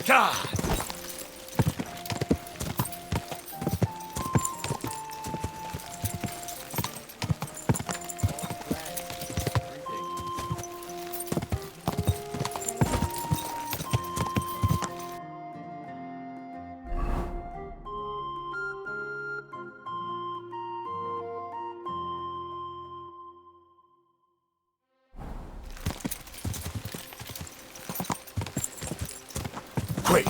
God! Quick!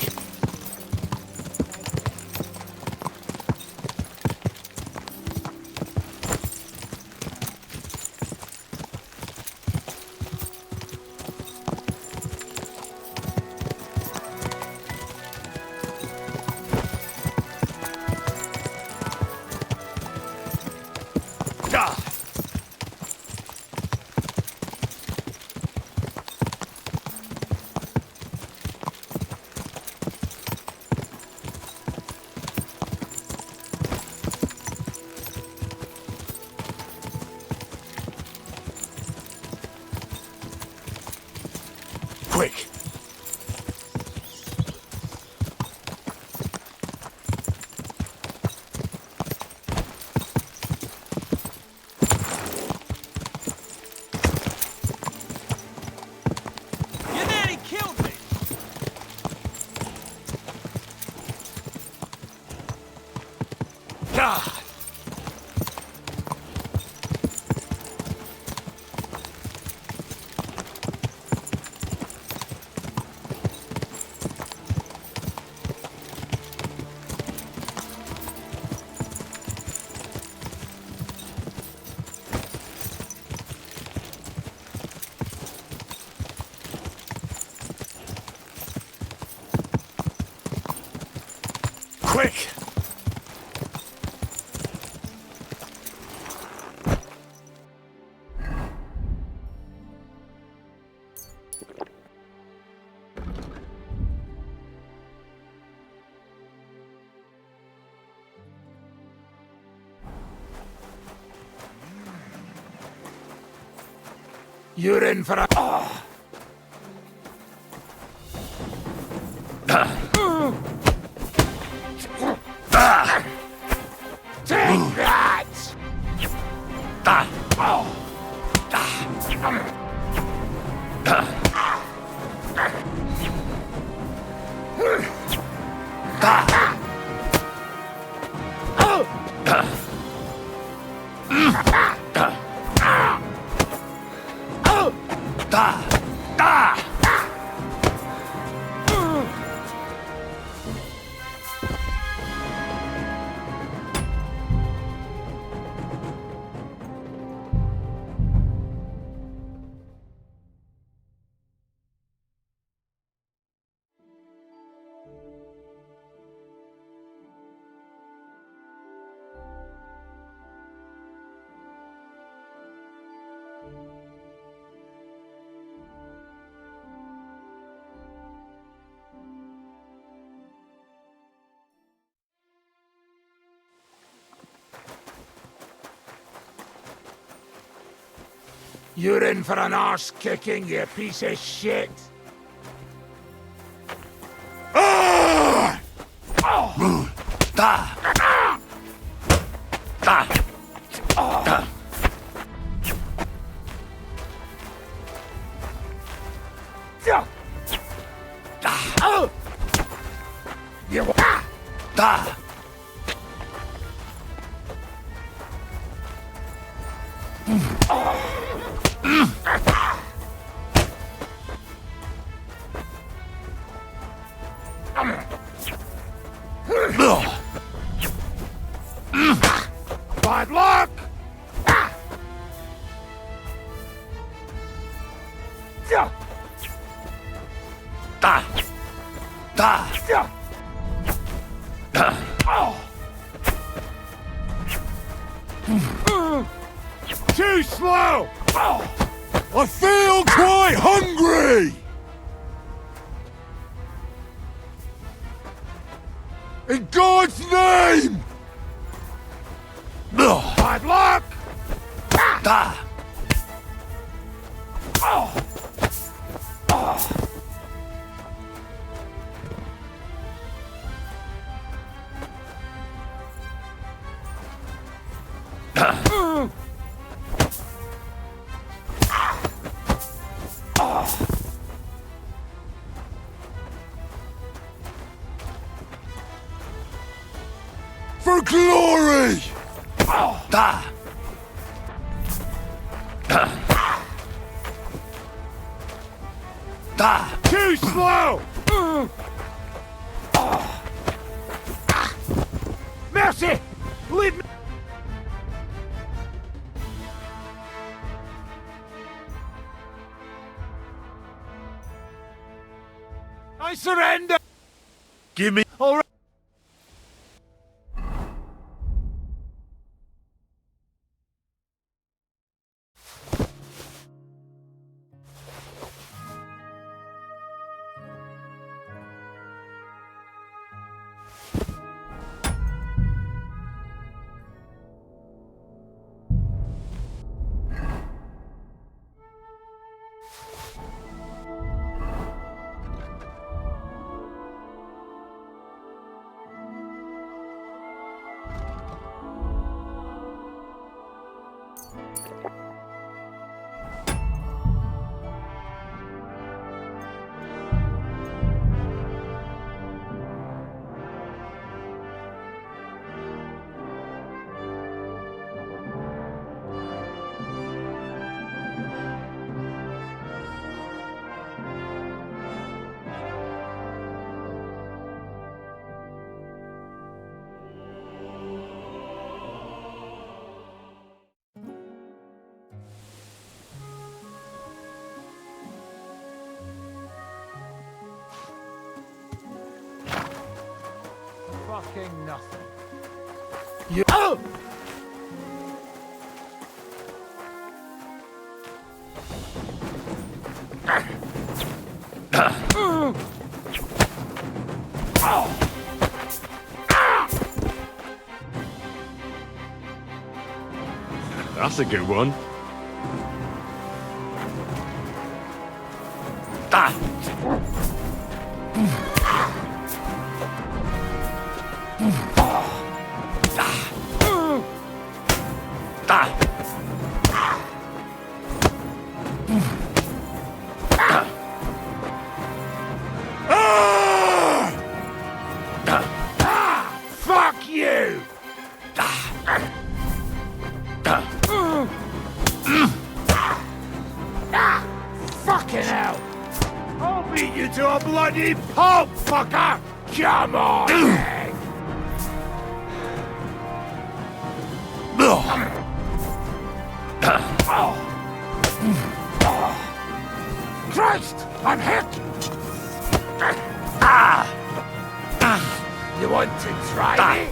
God! Quick! You nearly killed me! God! Quick! You're in for a... Oh. Take that! You're in for an arse kicking, you piece of shit! Ah! Oh! Da! Da! Da! Da! You... Da! Bad luck! Da! Da! Too slow! I feel quite hungry! In God's name! Bad luck! Da! for glory! Da! Da! Too slow! Mercy! Leave me! I surrender! Give me. All right. Fucking nothing. You. Oh! That's a good one. Da! Da! Fuck you! Fucking hell! I'll beat you to a bloody pulp, fucker! Come on! then. Christ! I'm hit! You want to try me?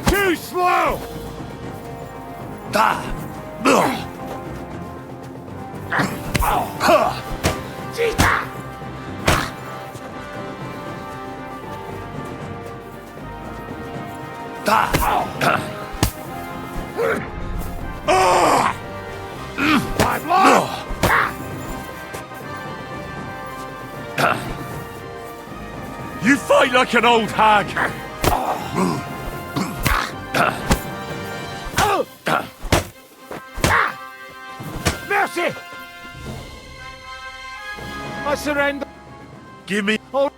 Too slow! Cheetah! I'm lost! You fight like an old hag! Mercy! I surrender. Give me. Oh.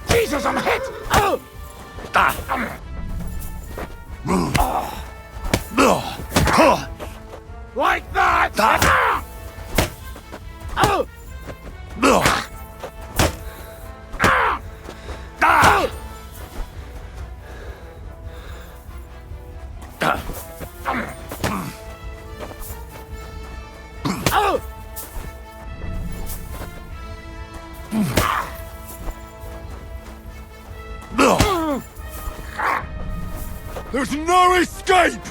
Jesus, I'm hit! Like that! There's no escape!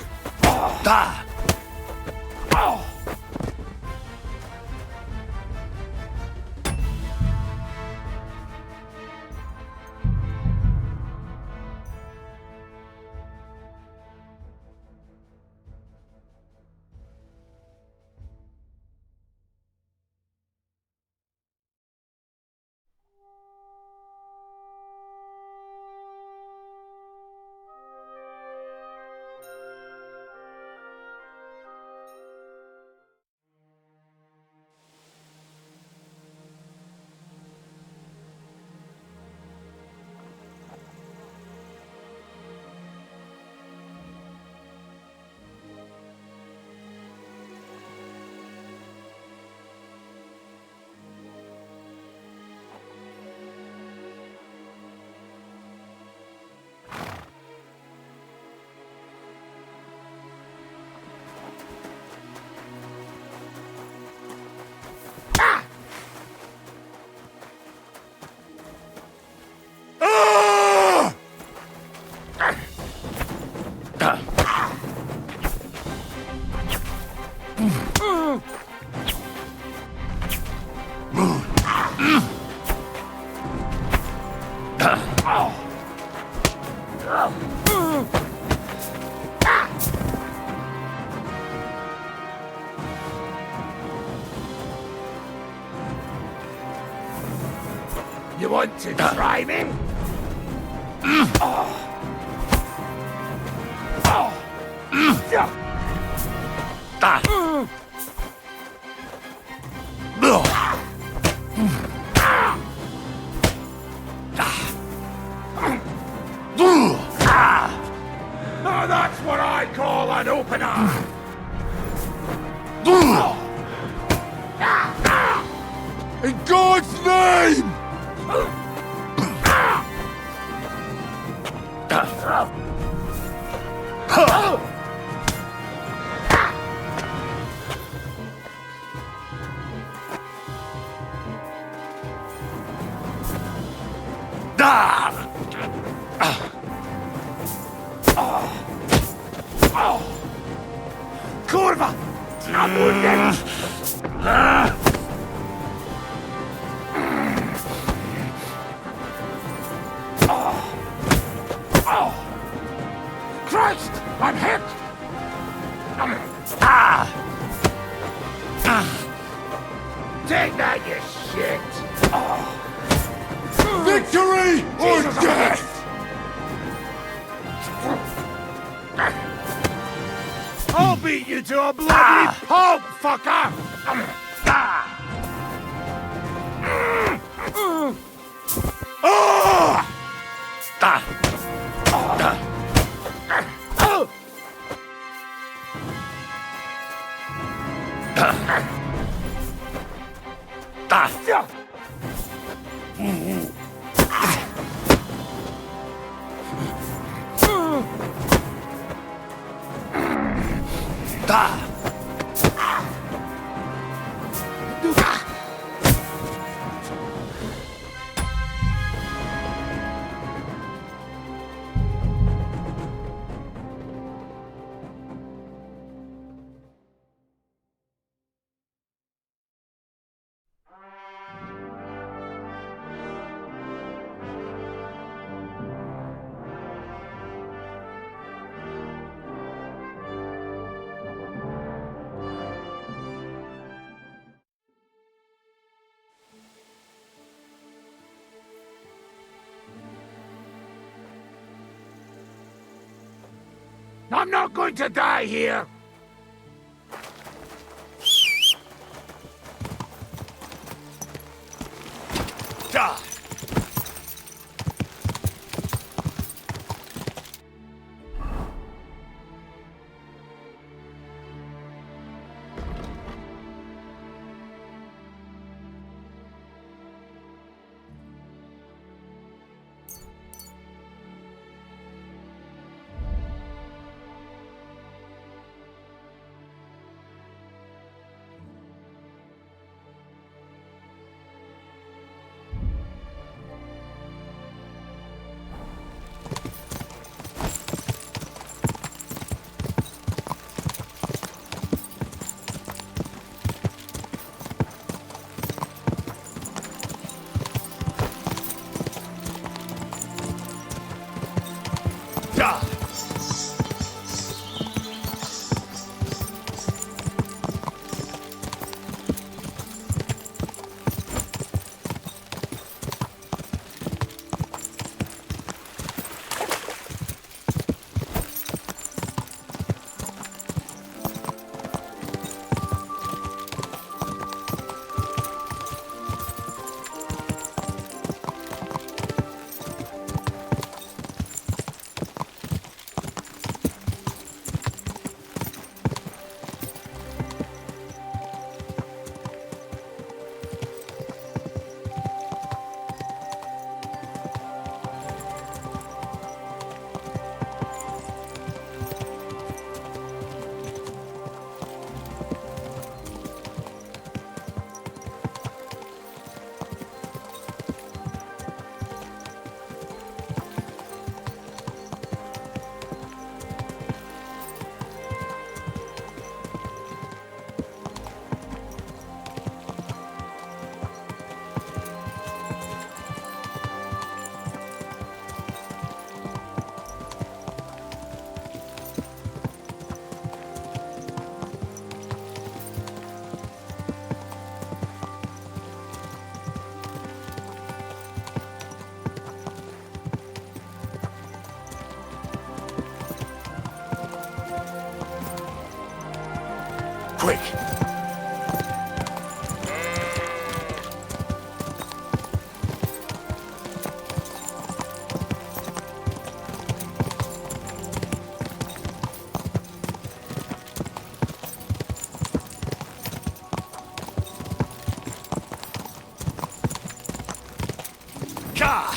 You want to try me? Now that's what I call an opener! In God's name! Kurwa! Abundant! Christ! I'm hit! Take that, you shit! Victory or Jesus, I'm death! I'll beat you to a bloody pulp, fucker! I'm not going to die here! Die! Quick! Gah!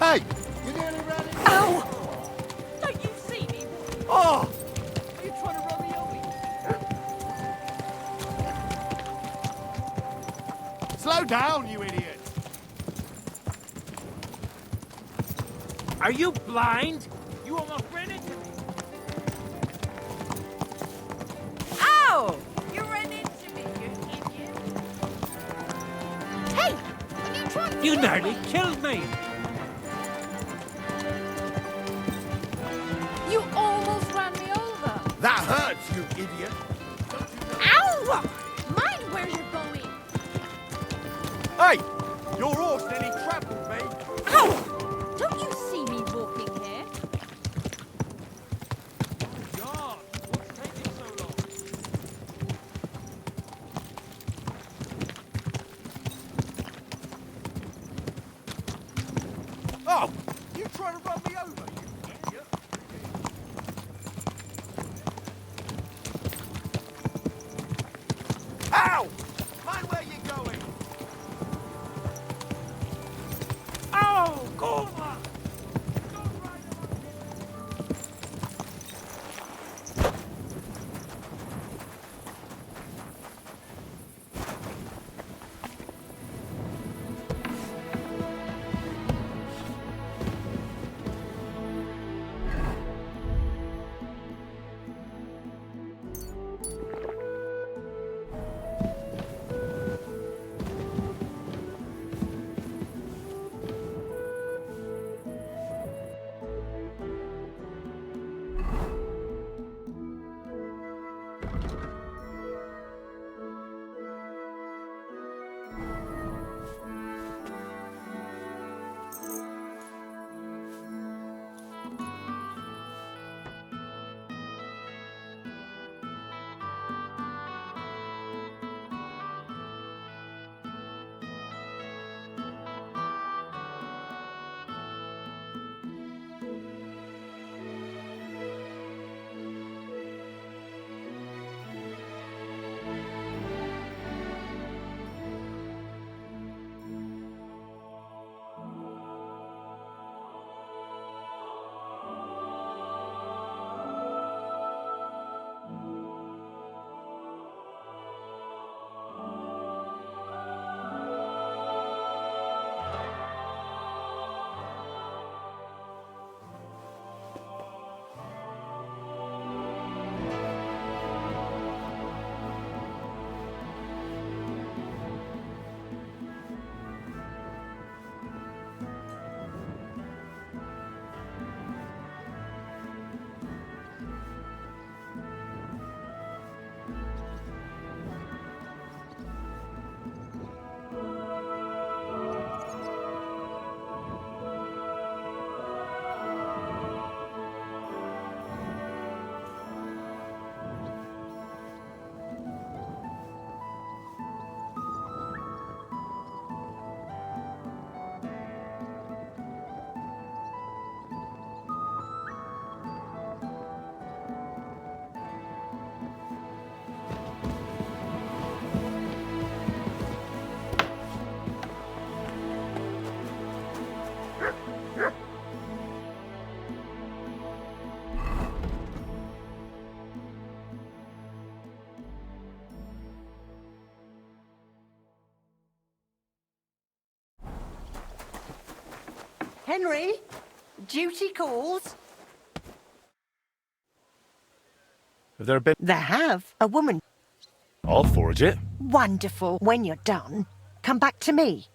Hey! You nearly ran into Ow! Don't you see me? Oh! Are you trying to run me over? Slow down, you idiot! Are you blind? You almost ran into me! Ow! You ran into me, you idiot. Hey! Are you trying to You get nearly me? killed me! You almost ran me over. That hurts, you idiot! Ow! Mind where you're going. Hey! Your horse nearly trampled me! Ow! Don't you see me walking here? God, what's taking so long? Ow! Mind where you're going! Oh, kurwa! Henry, duty calls. Have there been... There have. A woman. I'll forge it. Wonderful. When you're done, come back to me.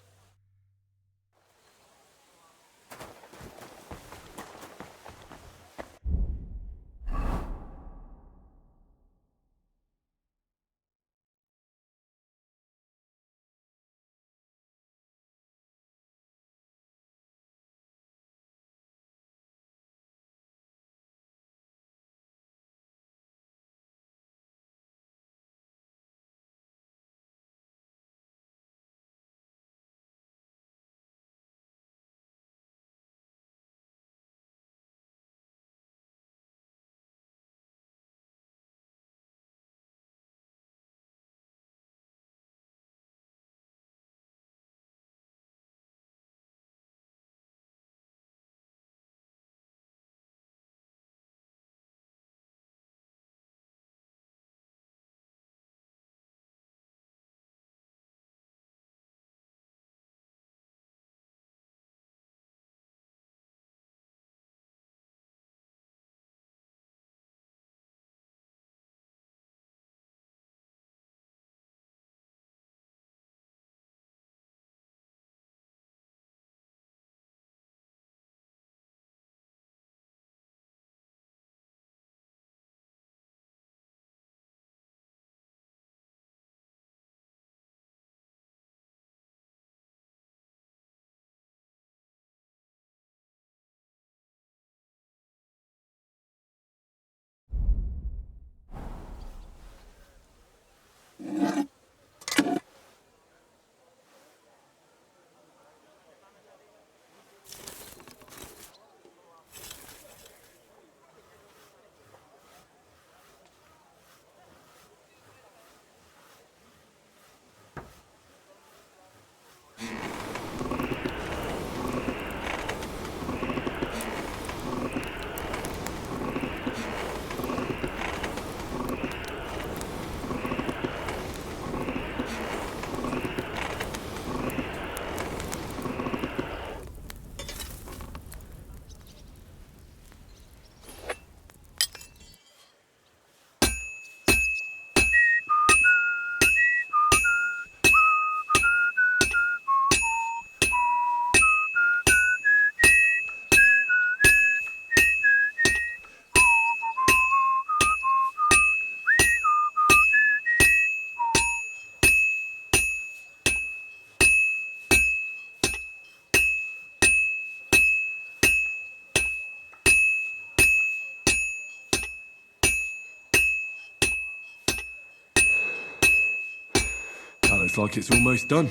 looks like it's almost done.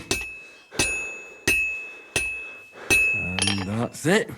And that's it.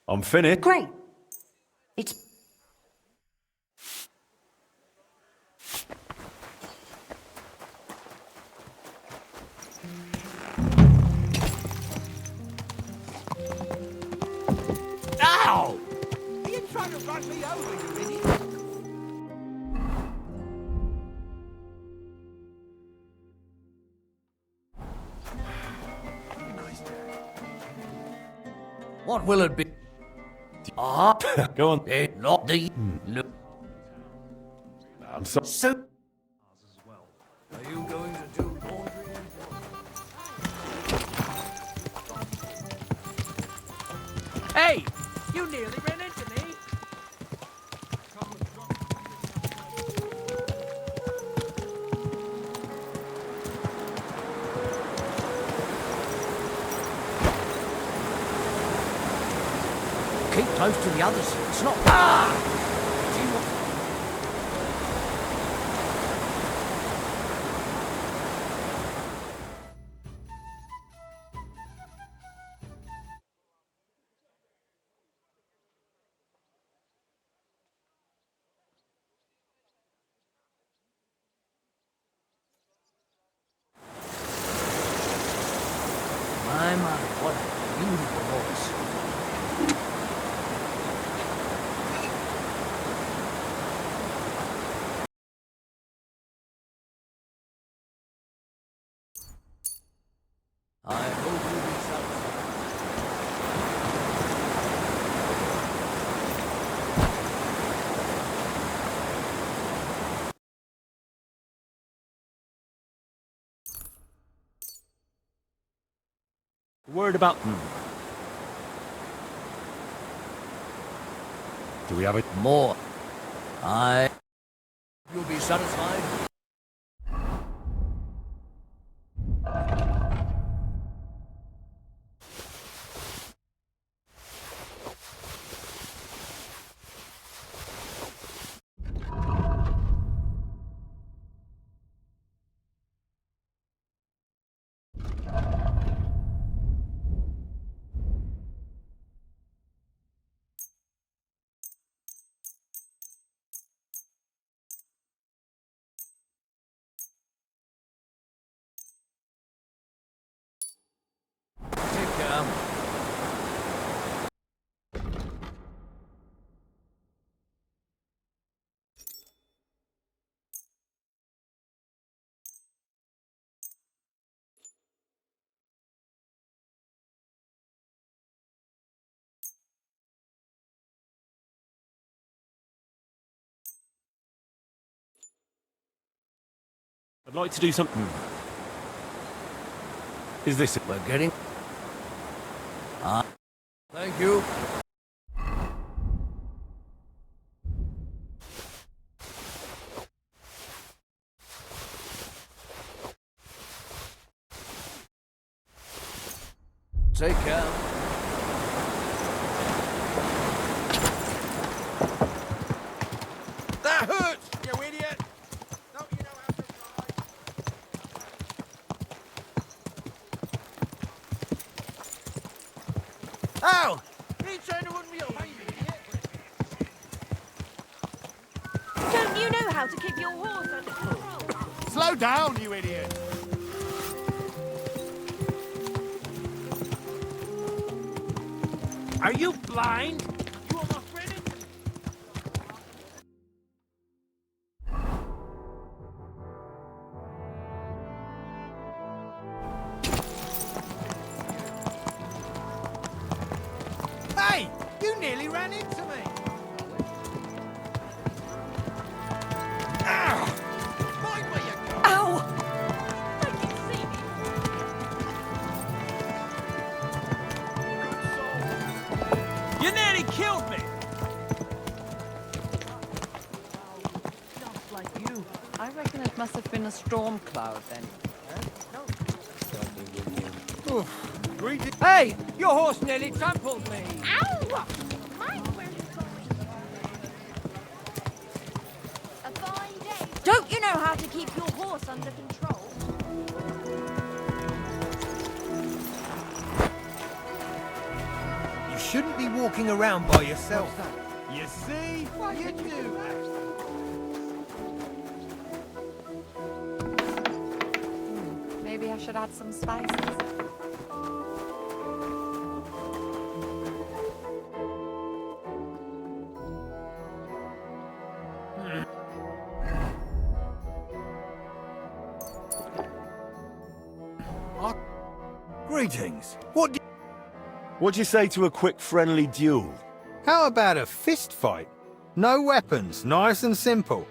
I'm finished. Great. It's... Ow! Are you trying to run me over, you idiot? What will it be? Go on. Not the look. I'm so... So, are you going to do laundry? Hey! You nearly ran into me! Keep close to the others. It's not. Ah! See what? My, what a beautiful voice. I hope you be satisfied. Worried about... Do we have it? More. You'll be satisfied. I'd like to do something. Is this it? We're getting... Thank you. Take care. That hurts, you idiot! Don't you know how to drive? Ow! He trying to run me over, you idiot! Don't you know how to keep your horse under control? Slow down, you idiot! Are you blind? You almost ran into me. Hey! You nearly ran into me! Ow! Mind where you go! Ow! Like you see me. You nearly killed me. Just like you. I reckon it must have been a storm cloud then. Greetings. Hey! Your horse nearly trampled me. Ow! Mind where you're going. A fine day. Don't you know how to keep your horse under control? You shouldn't be walking around by yourself. You see? You do. Maybe I should add some spices. Greetings. What'd you say to a quick friendly duel? How about a fist fight? No weapons, nice and simple.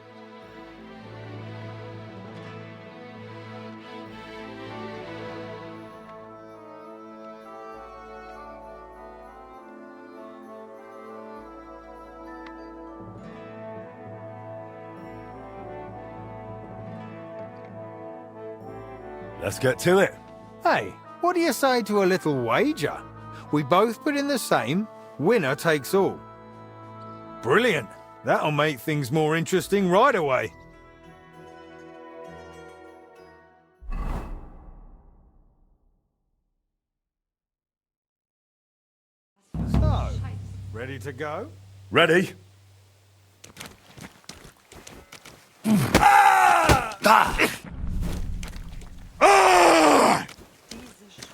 Let's get to it. Hey, what do you say to a little wager? We both put in the same, winner takes all. Brilliant. That'll make things more interesting right away. So, ready to go? Ready?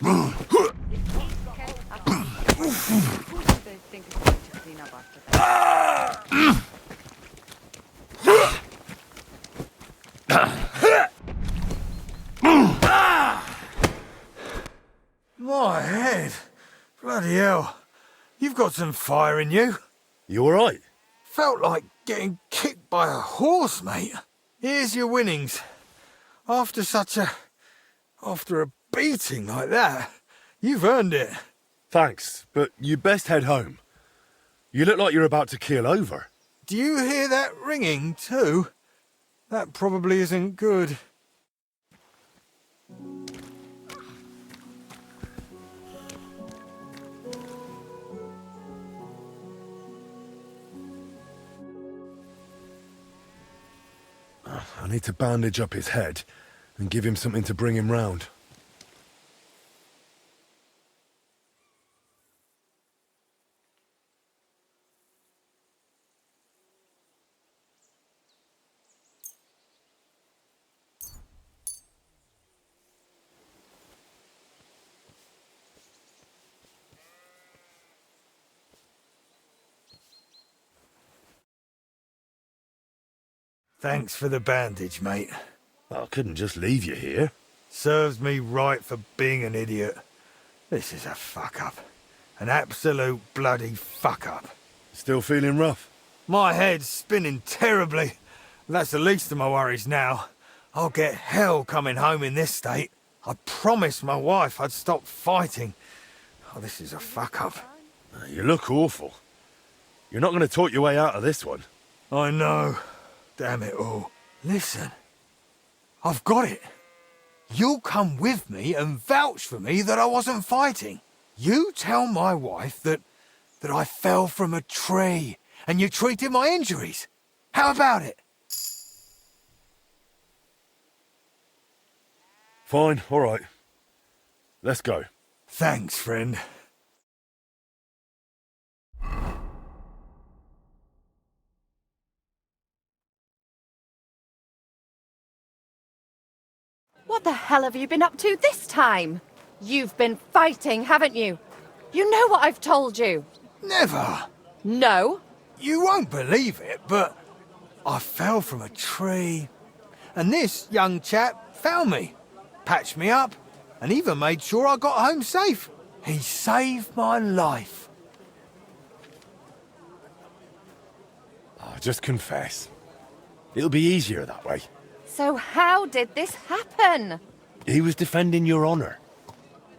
Who do they think is going to clean up after that? My head. Bloody hell. You've got some fire in you. You alright? Felt like getting kicked by a horse, mate. Here's your winnings. After a beating like that, you've earned it. Thanks, but you best head home. You look like you're about to keel over. Do you hear that ringing too? That probably isn't good. I need to bandage up his head and give him something to bring him round. Thanks for the bandage, mate. I couldn't just leave you here. Serves me right for being an idiot. This is a fuck-up. An absolute bloody fuck-up. Still feeling rough? My head's spinning terribly. That's the least of my worries now. I'll get hell coming home in this state. I promised my wife I'd stop fighting. Oh, this is a fuck-up. You look awful. You're not going to talk your way out of this one. I know. Damn it all. Listen. I've got it. You'll come with me and vouch for me that I wasn't fighting. You tell my wife that I fell from a tree and you treated my injuries. How about it? Fine, all right. Let's go. Thanks, friend. What the hell have you been up to this time? You've been fighting, haven't you? You know what I've told you. Never. No. You won't believe it, but I fell from a tree. And this young chap found me, patched me up, and even made sure I got home safe. He saved my life. Just confess. It'll be easier that way. So how did this happen? He was defending your honour.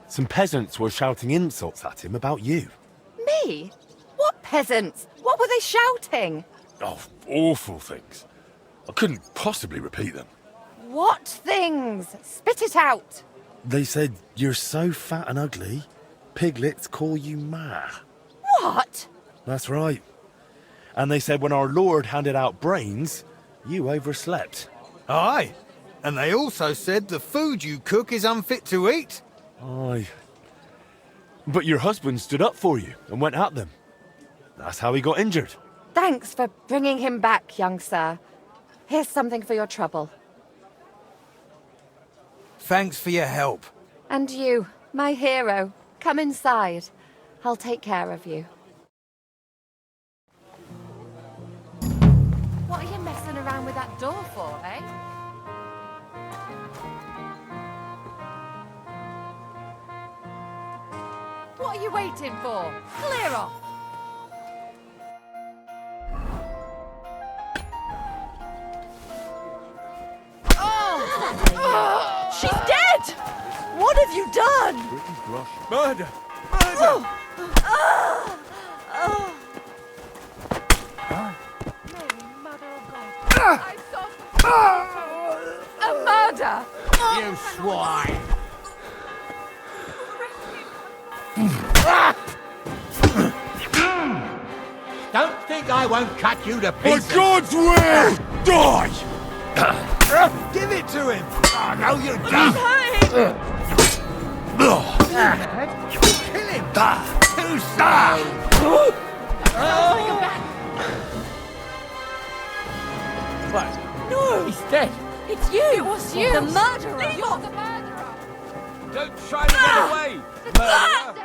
Some peasants were shouting insults at him about you. Me? What peasants? What were they shouting? Oh, awful things. I couldn't possibly repeat them. What things? Spit it out. They said, you're so fat and ugly, piglets call you Ma. What? That's right. And they said when our Lord handed out brains, you overslept. Aye. And they also said the food you cook is unfit to eat. Aye. But your husband stood up for you and went at them. That's how he got injured. Thanks for bringing him back, young sir. Here's something for your trouble. Thanks for your help. And you, my hero, come inside. I'll take care of you. What are you messing around with that door for, eh? What are you waiting for? Clear off! Oh! She's dead! What have you done? Murder! Murder! Mary, Mother of God. I saw a murder! You swine! Don't think I won't cut you to By pieces. God's will! Die! Give it to him! Oh, no, you don't! Kill him! Too slow! What? No! He's dead! It's you! It was you! The murderer! You're the murderer! Don't try to get away, murderer!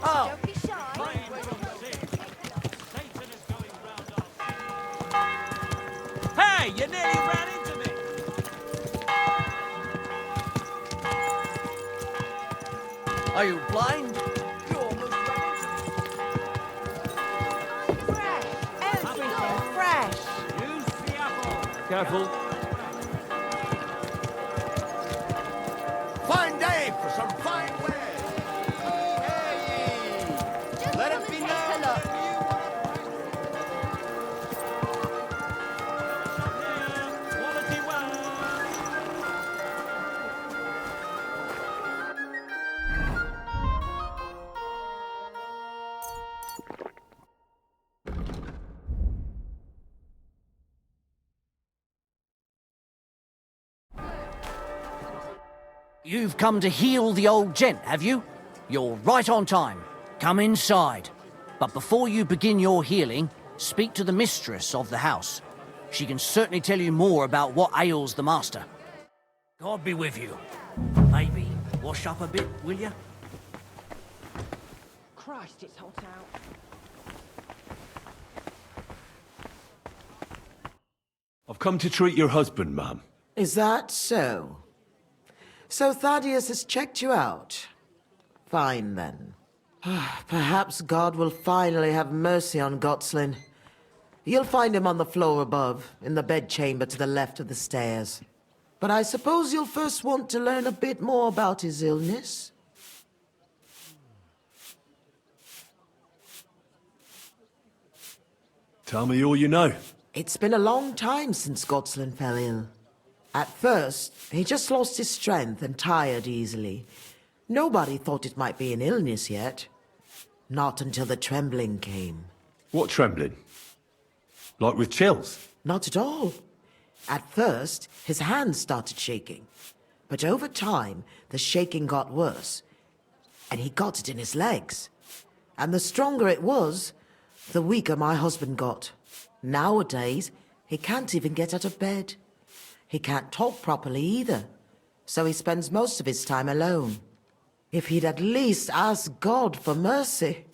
Don't be shy. Hey, you nearly ran into me! Are you blind? You almost ran into me. Fresh. Everything fresh. Use the apple! Careful. You've come to heal the old gent, have you? You're right on time. Come inside. But before you begin your healing, speak to the mistress of the house. She can certainly tell you more about what ails the master. God be with you. Maybe wash up a bit, will you? Christ, it's hot out. I've come to treat your husband, ma'am. Is that so? So Thaddeus has checked you out? Fine, then. Perhaps God will finally have mercy on Gotslin. You'll find him on the floor above, in the bedchamber to the left of the stairs. But I suppose you'll first want to learn a bit more about his illness? Tell me all you know. It's been a long time since Gotslin fell ill. At first, he just lost his strength and tired easily. Nobody thought it might be an illness yet. Not until the trembling came. What trembling? Like with chills? Not at all. At first, his hands started shaking. But over time, the shaking got worse. And he got it in his legs. And the stronger it was, the weaker my husband got. Nowadays, he can't even get out of bed. He can't talk properly either. So he spends most of his time alone. If he'd at least ask God for mercy.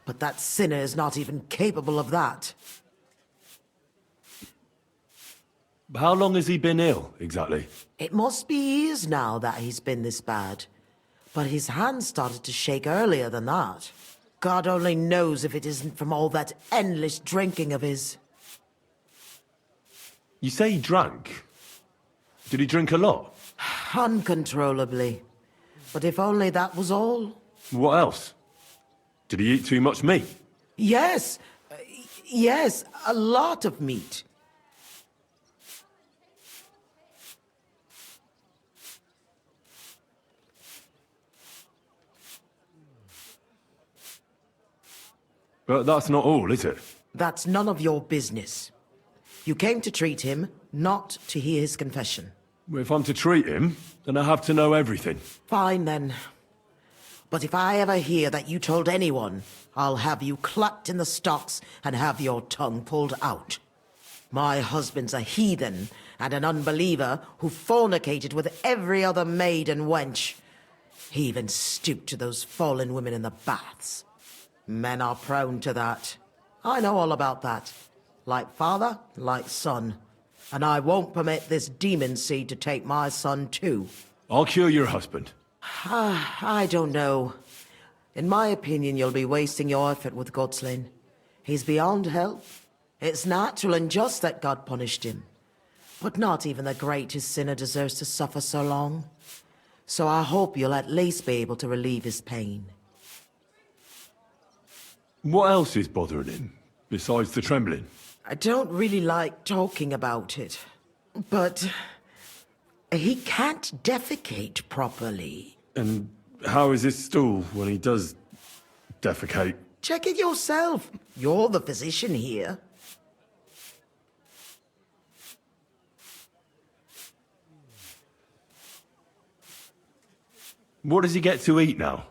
But that sinner is not even capable of that. How long has he been ill, exactly? It must be years now that he's been this bad. But his hands started to shake earlier than that. God only knows if it isn't from all that endless drinking of his. You say he drank? Did he drink a lot? Uncontrollably. But if only that was all. What else? Did he eat too much meat? Yes. Yes, a lot of meat. But that's not all, is it? That's none of your business. You came to treat him, not to hear his confession. If I'm to treat him, then I have to know everything. Fine, then. But if I ever hear that you told anyone, I'll have you clapped in the stocks and have your tongue pulled out. My husband's a heathen and an unbeliever who fornicated with every other maid and wench. He even stooped to those fallen women in the baths. Men are prone to that. I know all about that. Like father, like son. And I won't permit this demon seed to take my son too. I'll cure your husband. I don't know. In my opinion, you'll be wasting your effort with Gotslin. He's beyond help. It's natural and just that God punished him. But not even the greatest sinner deserves to suffer so long. So I hope you'll at least be able to relieve his pain. What else is bothering him, besides the trembling? I don't really like talking about it, but he can't defecate properly. And how is his stool when he does defecate? Check it yourself. You're the physician here. What does he get to eat now?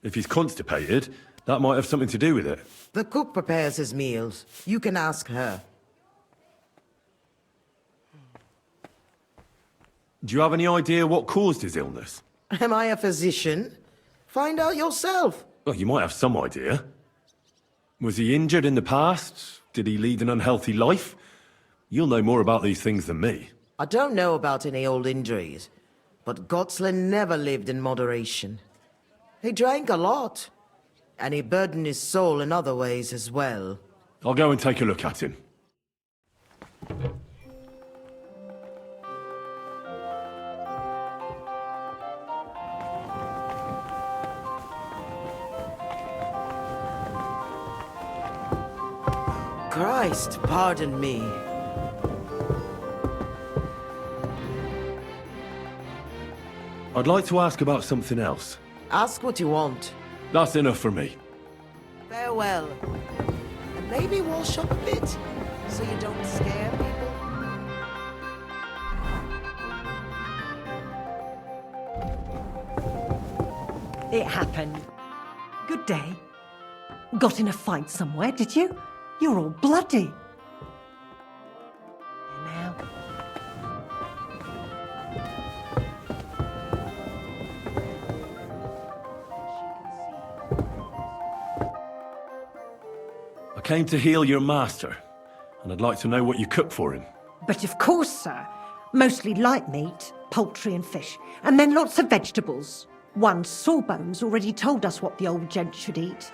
If he's constipated, that might have something to do with it. The cook prepares his meals. You can ask her. Do you have any idea what caused his illness? Am I a physician? Find out yourself. Well, you might have some idea. Was he injured in the past? Did he lead an unhealthy life? You'll know more about these things than me. I don't know about any old injuries, but Gotslin never lived in moderation. He drank a lot, and he burdened his soul in other ways as well. I'll go and take a look at him. Christ, pardon me. I'd like to ask about something else. Ask what you want. That's enough for me. Farewell. And maybe wash up a bit, so you don't scare people. It happened. Good day. Got in a fight somewhere, did you? You're all bloody. Now. I came to heal your master, and I'd like to know what you cooked for him. But of course, sir. Mostly light meat, poultry and fish, and then lots of vegetables. One Sawbones already told us what the old gent should eat.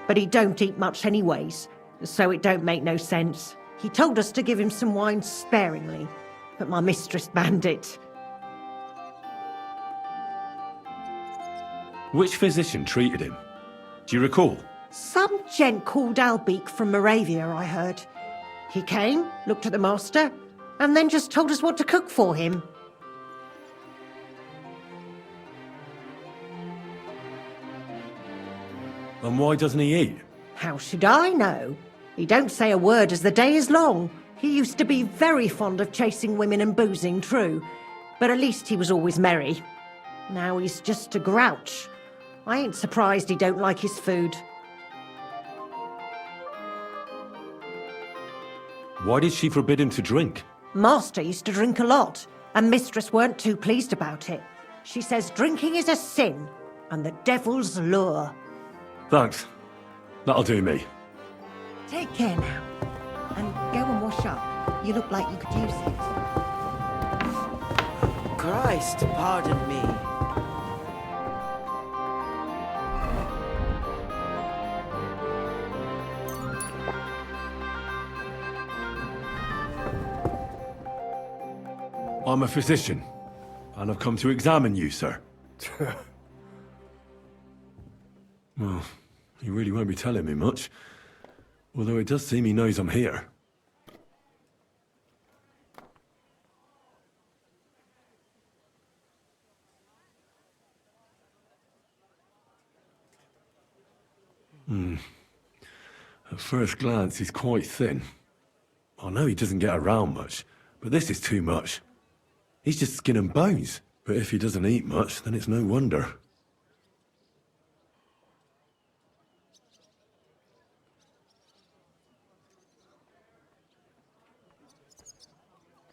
But he don't eat much anyways, so it don't make no sense. He told us to give him some wine sparingly, but my mistress banned it. Which physician treated him? Do you recall? Some gent called Albeek from Moravia, I heard. He came, looked at the master, and then just told us what to cook for him. And why doesn't he eat? How should I know? He don't say a word as the day is long. He used to be very fond of chasing women and boozing, true. But at least he was always merry. Now he's just a grouch. I ain't surprised he don't like his food. Why did she forbid him to drink? Master used to drink a lot, and mistress weren't too pleased about it. She says drinking is a sin, and the devil's lure. Thanks. That'll do me. Take care now. And go and wash up. You look like you could use it. Christ, pardon me. I'm a physician, and I've come to examine you, sir. Well, you really won't be telling me much. Although it does seem he knows I'm here. At first glance, he's quite thin. I know he doesn't get around much, but this is too much. He's just skin and bones. But if he doesn't eat much, then it's no wonder.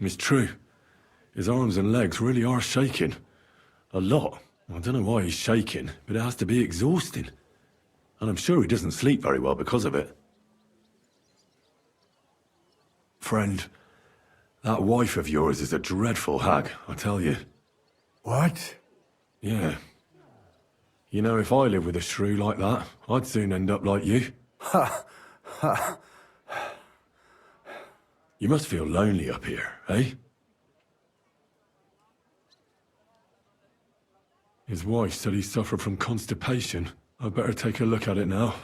It's true. His arms and legs really are shaking. A lot. I don't know why he's shaking, but it has to be exhausting. And I'm sure he doesn't sleep very well because of it. Friend, that wife of yours is a dreadful hag, I tell you. What? Yeah. You know, if I lived with a shrew like that, I'd soon end up like you. Ha! Ha! You must feel lonely up here, eh? His wife said he suffered from constipation. I'd better take a look at it now.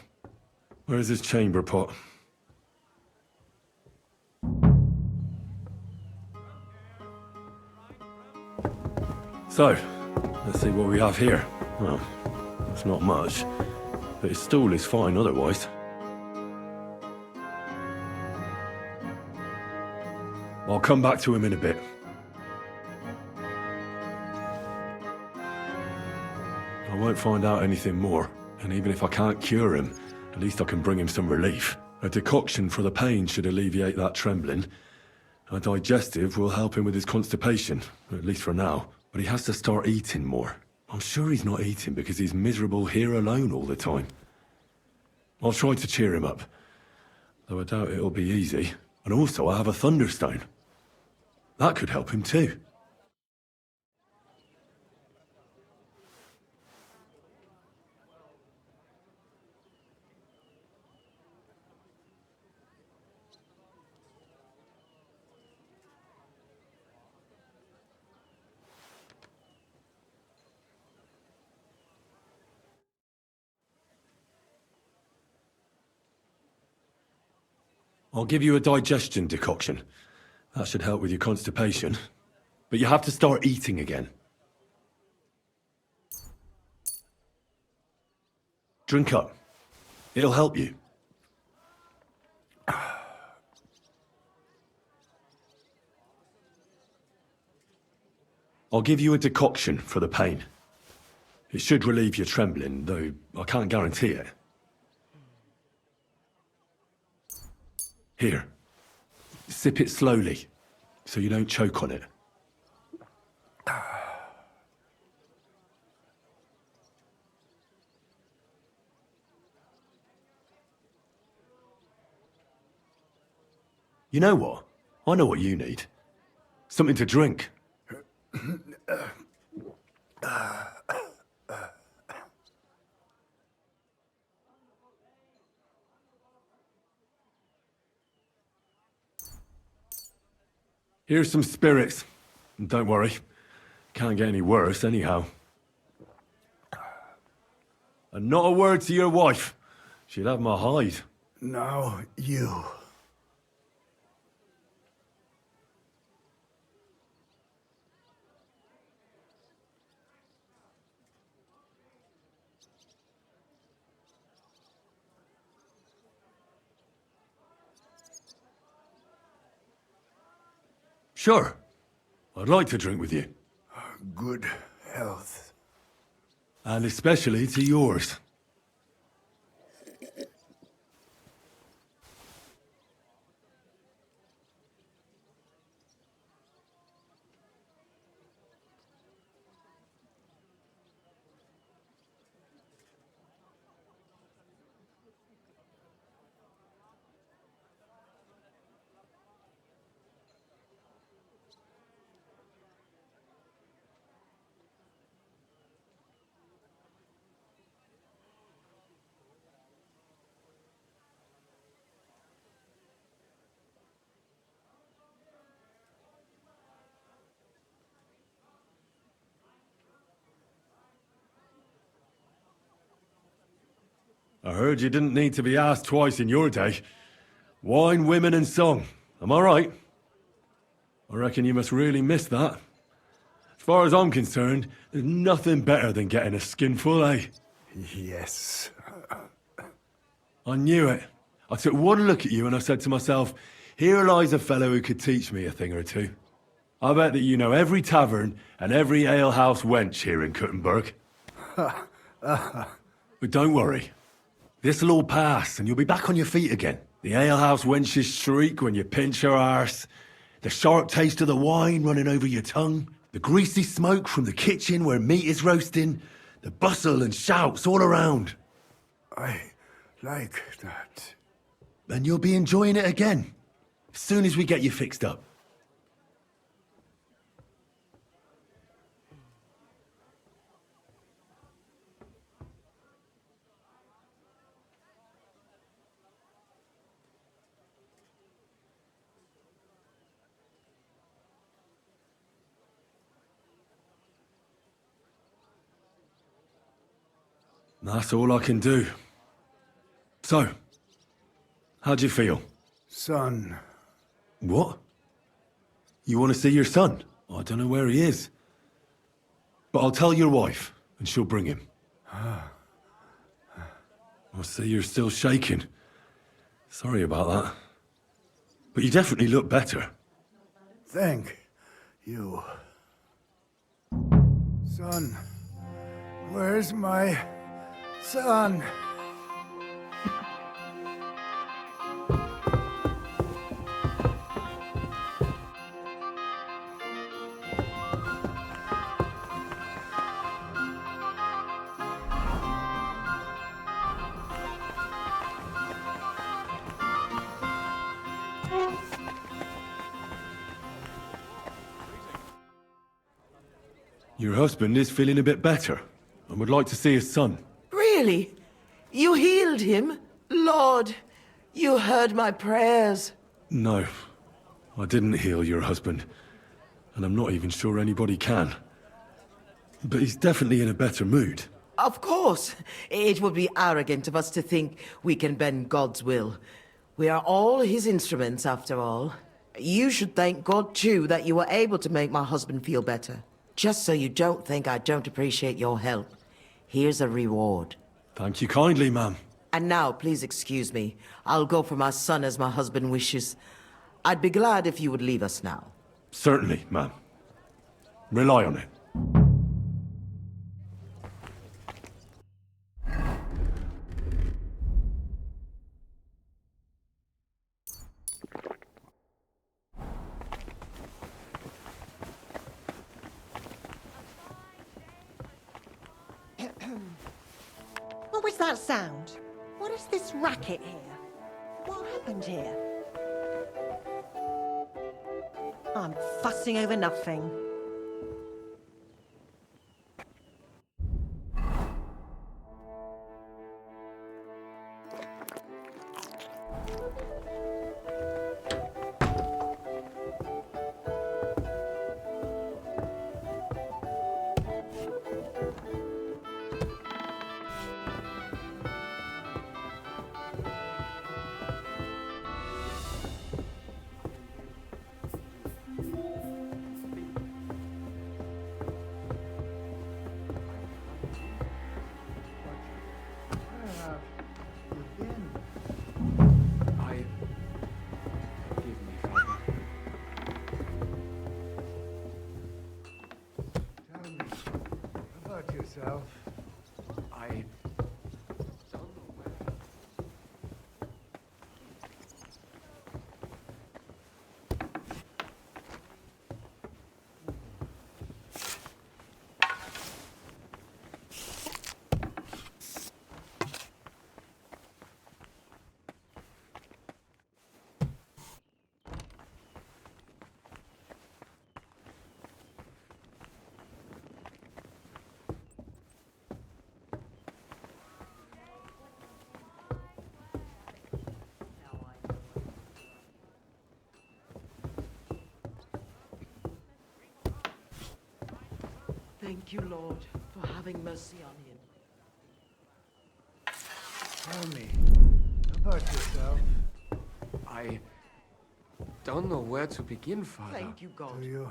Where's his chamber pot? So, let's see what we have here. Well, it's not much, but his stool is fine otherwise. I'll come back to him in a bit. I won't find out anything more, and even if I can't cure him, at least I can bring him some relief. A decoction for the pain should alleviate that trembling. A digestive will help him with his constipation, at least for now. But he has to start eating more. I'm sure he's not eating because he's miserable here alone all the time. I'll try to cheer him up, though I doubt it'll be easy. And also I have a Thunderstone. That could help him too. I'll give you a digestion decoction. That should help with your constipation. But you have to start eating again. Drink up. It'll help you. I'll give you a decoction for the pain. It should relieve your trembling, though I can't guarantee it. Here. Sip it slowly, so you don't choke on it. You know what? I know what you need. Something to drink. Here's some spirits. And don't worry, can't get any worse anyhow. And not a word to your wife. She'd have my hide. No, you. Sure. I'd like to drink with you. Good health. And especially to yours. I heard you didn't need to be asked twice in your day. Wine, women, and song. Am I right? I reckon you must really miss that. As far as I'm concerned, there's nothing better than getting a skinful, eh? Yes. I knew it. I took one look at you and I said to myself, here lies a fellow who could teach me a thing or two. I bet that you know every tavern and every alehouse wench here in Kuttenberg. But don't worry. This'll all pass, and you'll be back on your feet again. The alehouse wenches shriek when you pinch her arse. The sharp taste of the wine running over your tongue. The greasy smoke from the kitchen where meat is roasting. The bustle and shouts all around. I like that. And you'll be enjoying it again, as soon as we get you fixed up. That's all I can do. So, how'd you feel? Son. What? You want to see your son? I don't know where he is. But I'll tell your wife, and she'll bring him. I see you're still shaking. Sorry about that. But you definitely look better. Thank you. Son. Where's my son? Your husband is feeling a bit better and would like to see his son. Really? You healed him? Lord, you heard my prayers. No, I didn't heal your husband, and I'm not even sure anybody can. But he's definitely in a better mood. Of course. It would be arrogant of us to think we can bend God's will. We are all his instruments, after all. You should thank God, too, that you were able to make my husband feel better. Just so you don't think I don't appreciate your help. Here's a reward. Thank you kindly, ma'am. And now, please excuse me. I'll go for my son as my husband wishes. I'd be glad if you would leave us now. Certainly, ma'am. Rely on it. is that sound? What is this racket here? What happened here? I'm fussing over nothing. Forgive me, Father. Tell me about yourself. I don't know where. Thank you, Lord, for having mercy on him. Tell me about yourself. I don't know where to begin, Father. Thank you, God. Do you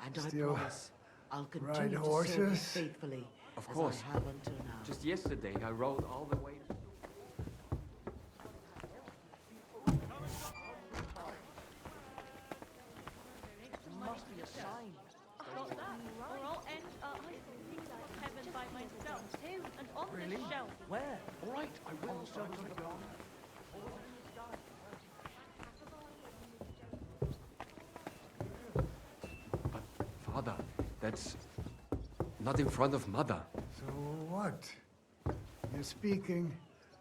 And I still promise I'll ride continue to serve you horses? faithfully Of as course. I have until now. Just yesterday, I rode all the way. Really? Where? All right, I will. But, Father, that's not in front of Mother. So what? You're speaking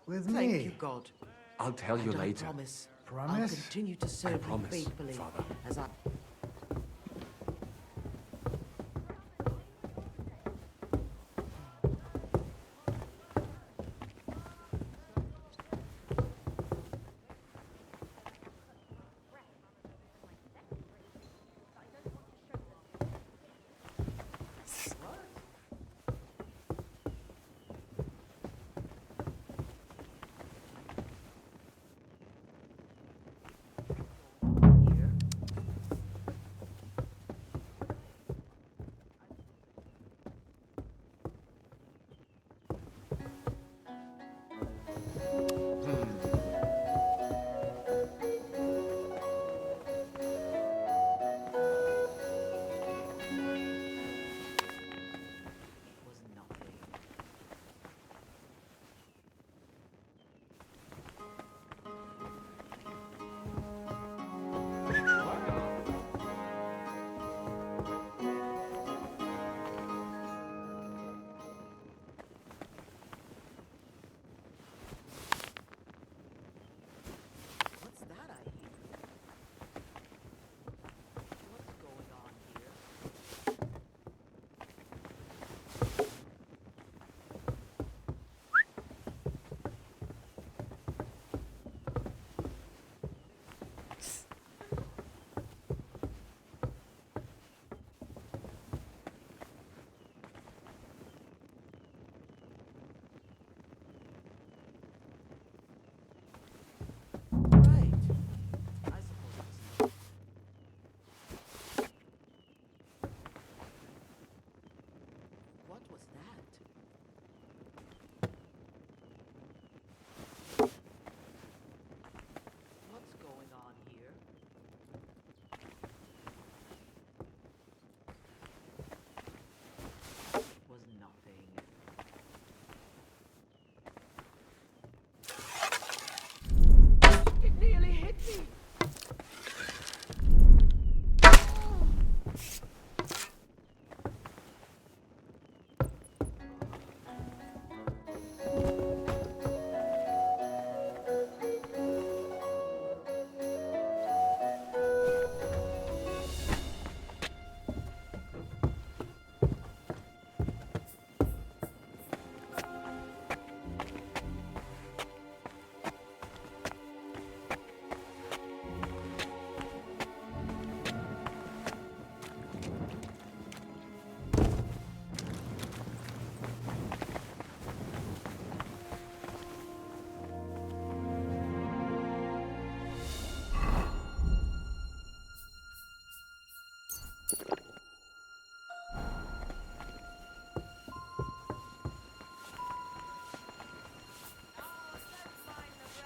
with Thank me. you, God. I'll tell you And I later. promise I'll Promise? continue to serve you promise, faithfully Father. as I...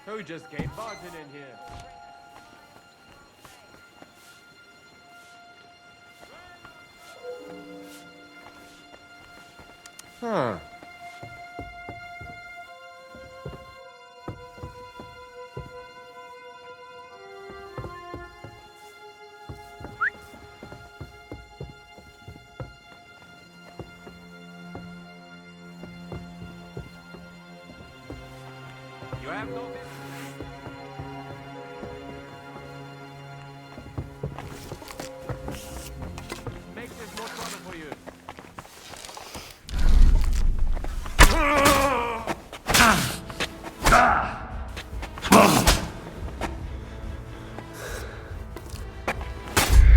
Who just came barging in here? Huh. You have no business. Make this more trouble for you.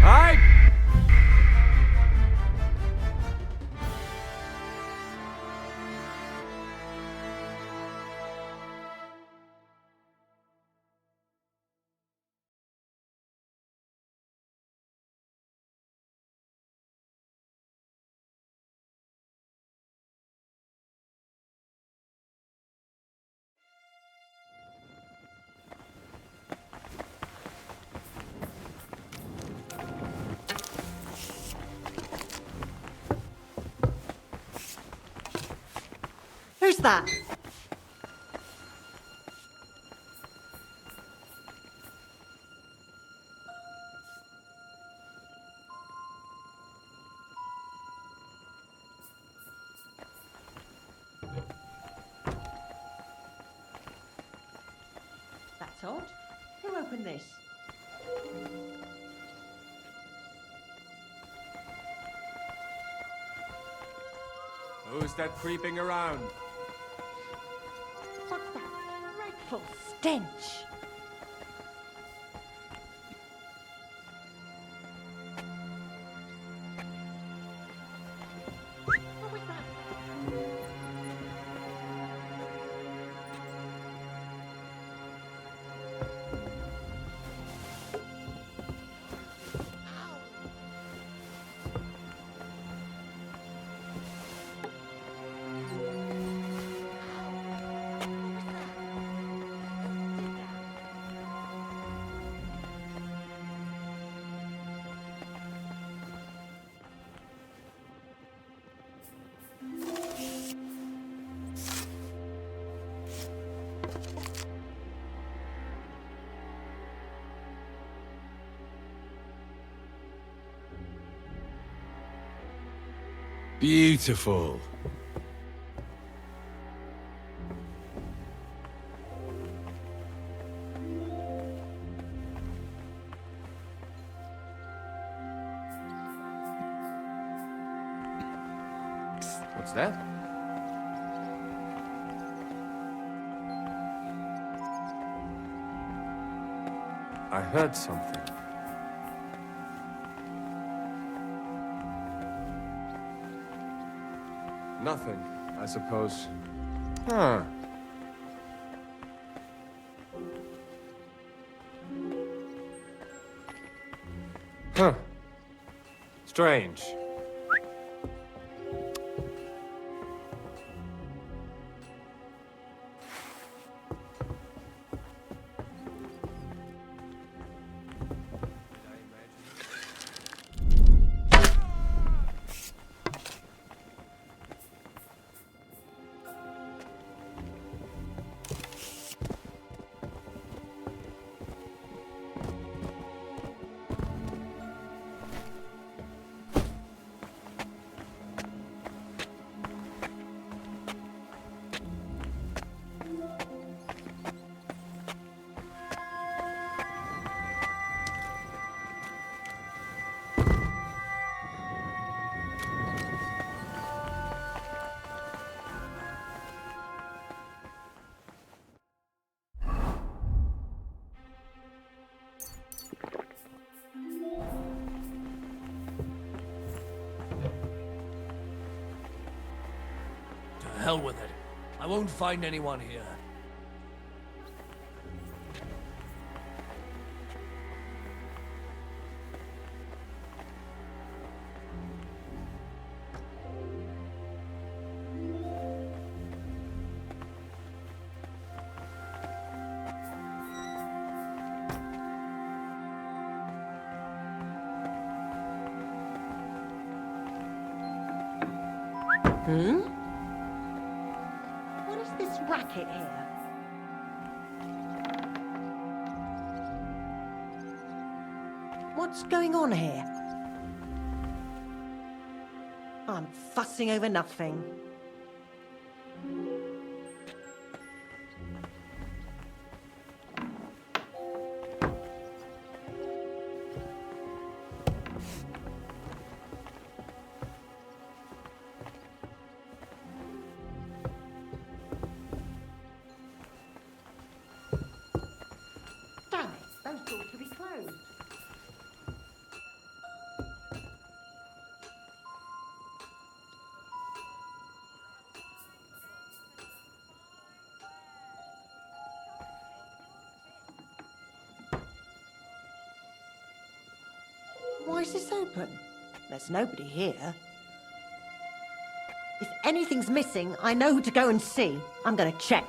Hi. Who's that? That's odd. Who opened this? Who's that creeping around? What's that dreadful stench? What was that? Beautiful. What's that? I heard something. Nothing, I suppose. Huh. Huh. Strange. To hell with it. I won't find anyone here. What is this racket here? What's going on here? I'm fussing over nothing. Damn it, those doors should be closed. Why is this open? There's nobody here. If anything's missing, I know who to go and see. I'm gonna check.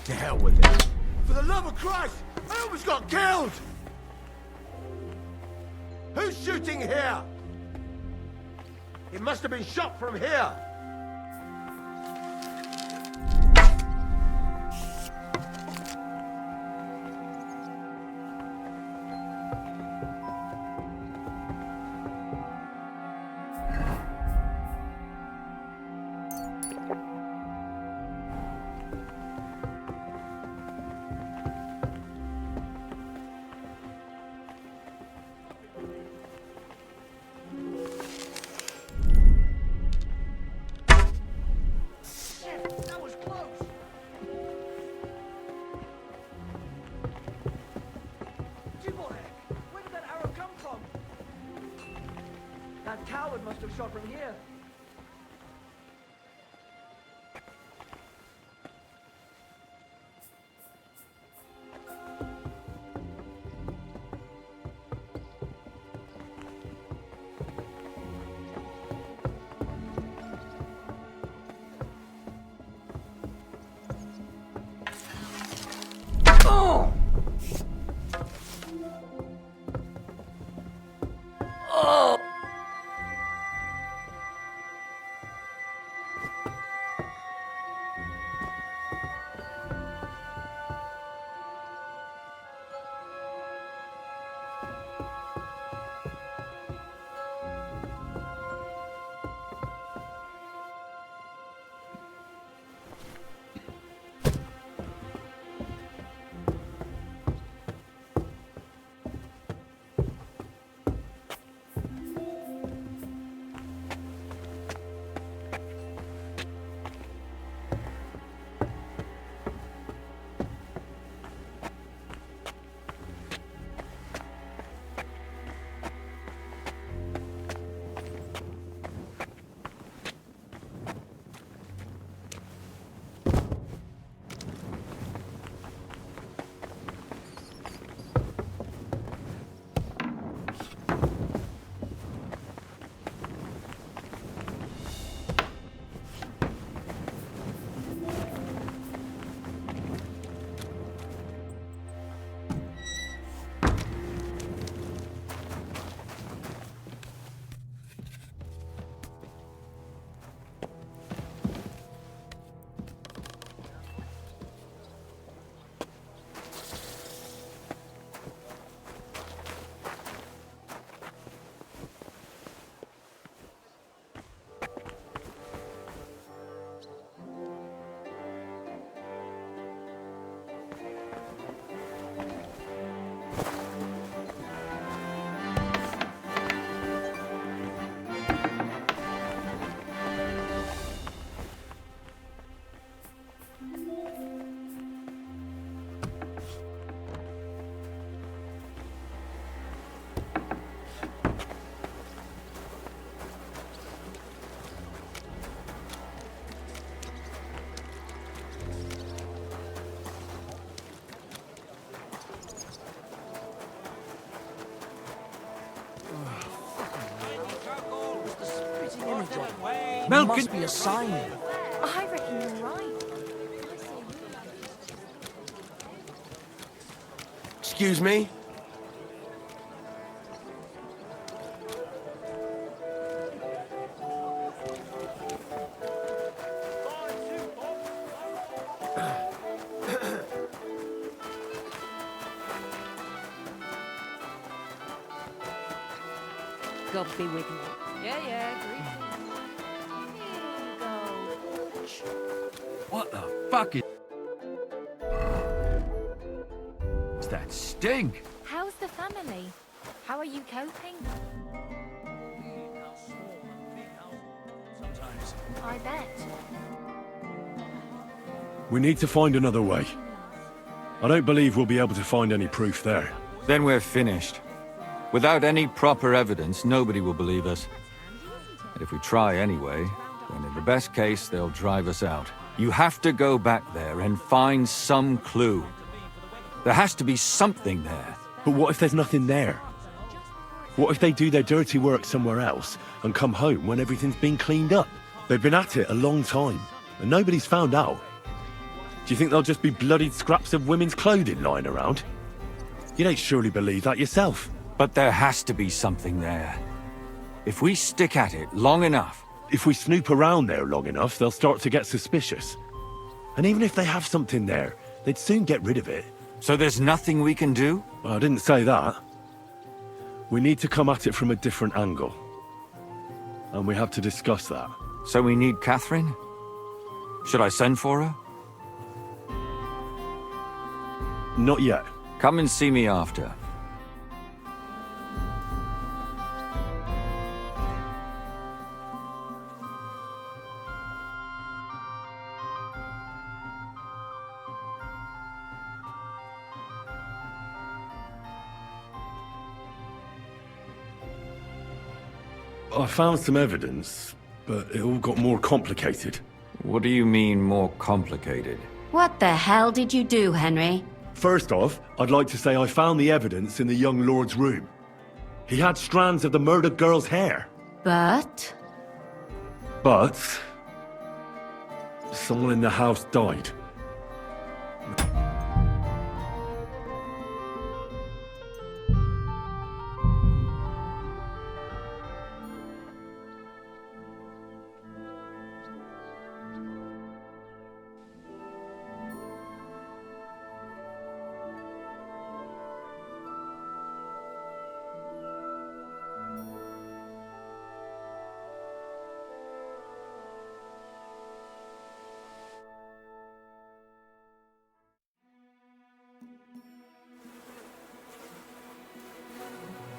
To hell with it. For the love of Christ! I almost got killed! Who's shooting here? It must have been shot from here. That coward must have shot from here. Malkin- must be a sign. I reckon you're right. Excuse me? God be with you. Yeah, greetings. What the fuck is... What's that stink? How's the family? How are you coping? Sometimes. I bet. We need to find another way. I don't believe we'll be able to find any proof there. Then we're finished. Without any proper evidence, nobody will believe us. And if we try anyway, then in the best case, they'll drive us out. You have to go back there and find some clue. There has to be something there. But what if there's nothing there? What if they do their dirty work somewhere else and come home when everything's been cleaned up? They've been at it a long time, and nobody's found out. Do you think there'll just be bloodied scraps of women's clothing lying around? You don't surely believe that yourself. But there has to be something there. If we stick at it long enough... If we snoop around there long enough, they'll start to get suspicious. And even if they have something there, they'd soon get rid of it. So there's nothing we can do? Well, I didn't say that. We need to come at it from a different angle. And we have to discuss that. So we need Catherine? Should I send for her? Not yet. Come and see me after. I found some evidence, but it all got more complicated. What do you mean, more complicated? What the hell did you do, Henry? First off, I'd like to say I found the evidence in the young lord's room. He had strands of the murdered girl's hair. But someone in the house died.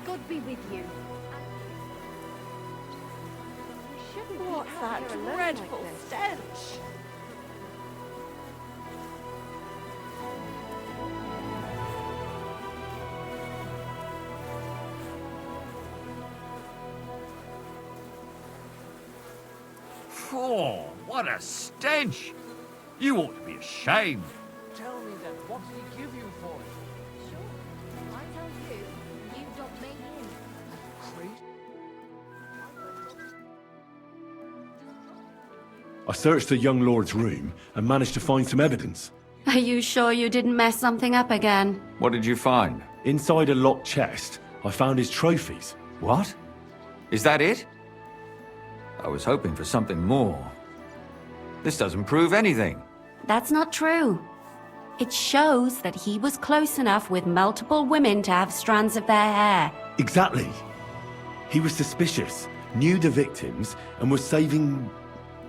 God be with you. What's that dreadful stench? Oh, what a stench! You ought to be ashamed. Tell me then, what did he give you for it? Sure. I tell you, you don't make him. I searched the young lord's room and managed to find some evidence. Are you sure you didn't mess something up again? What did you find? Inside a locked chest, I found his trophies. What? Is that it? I was hoping for something more. This doesn't prove anything. That's not true. It shows that he was close enough with multiple women to have strands of their hair. Exactly. He was suspicious, knew the victims, and was saving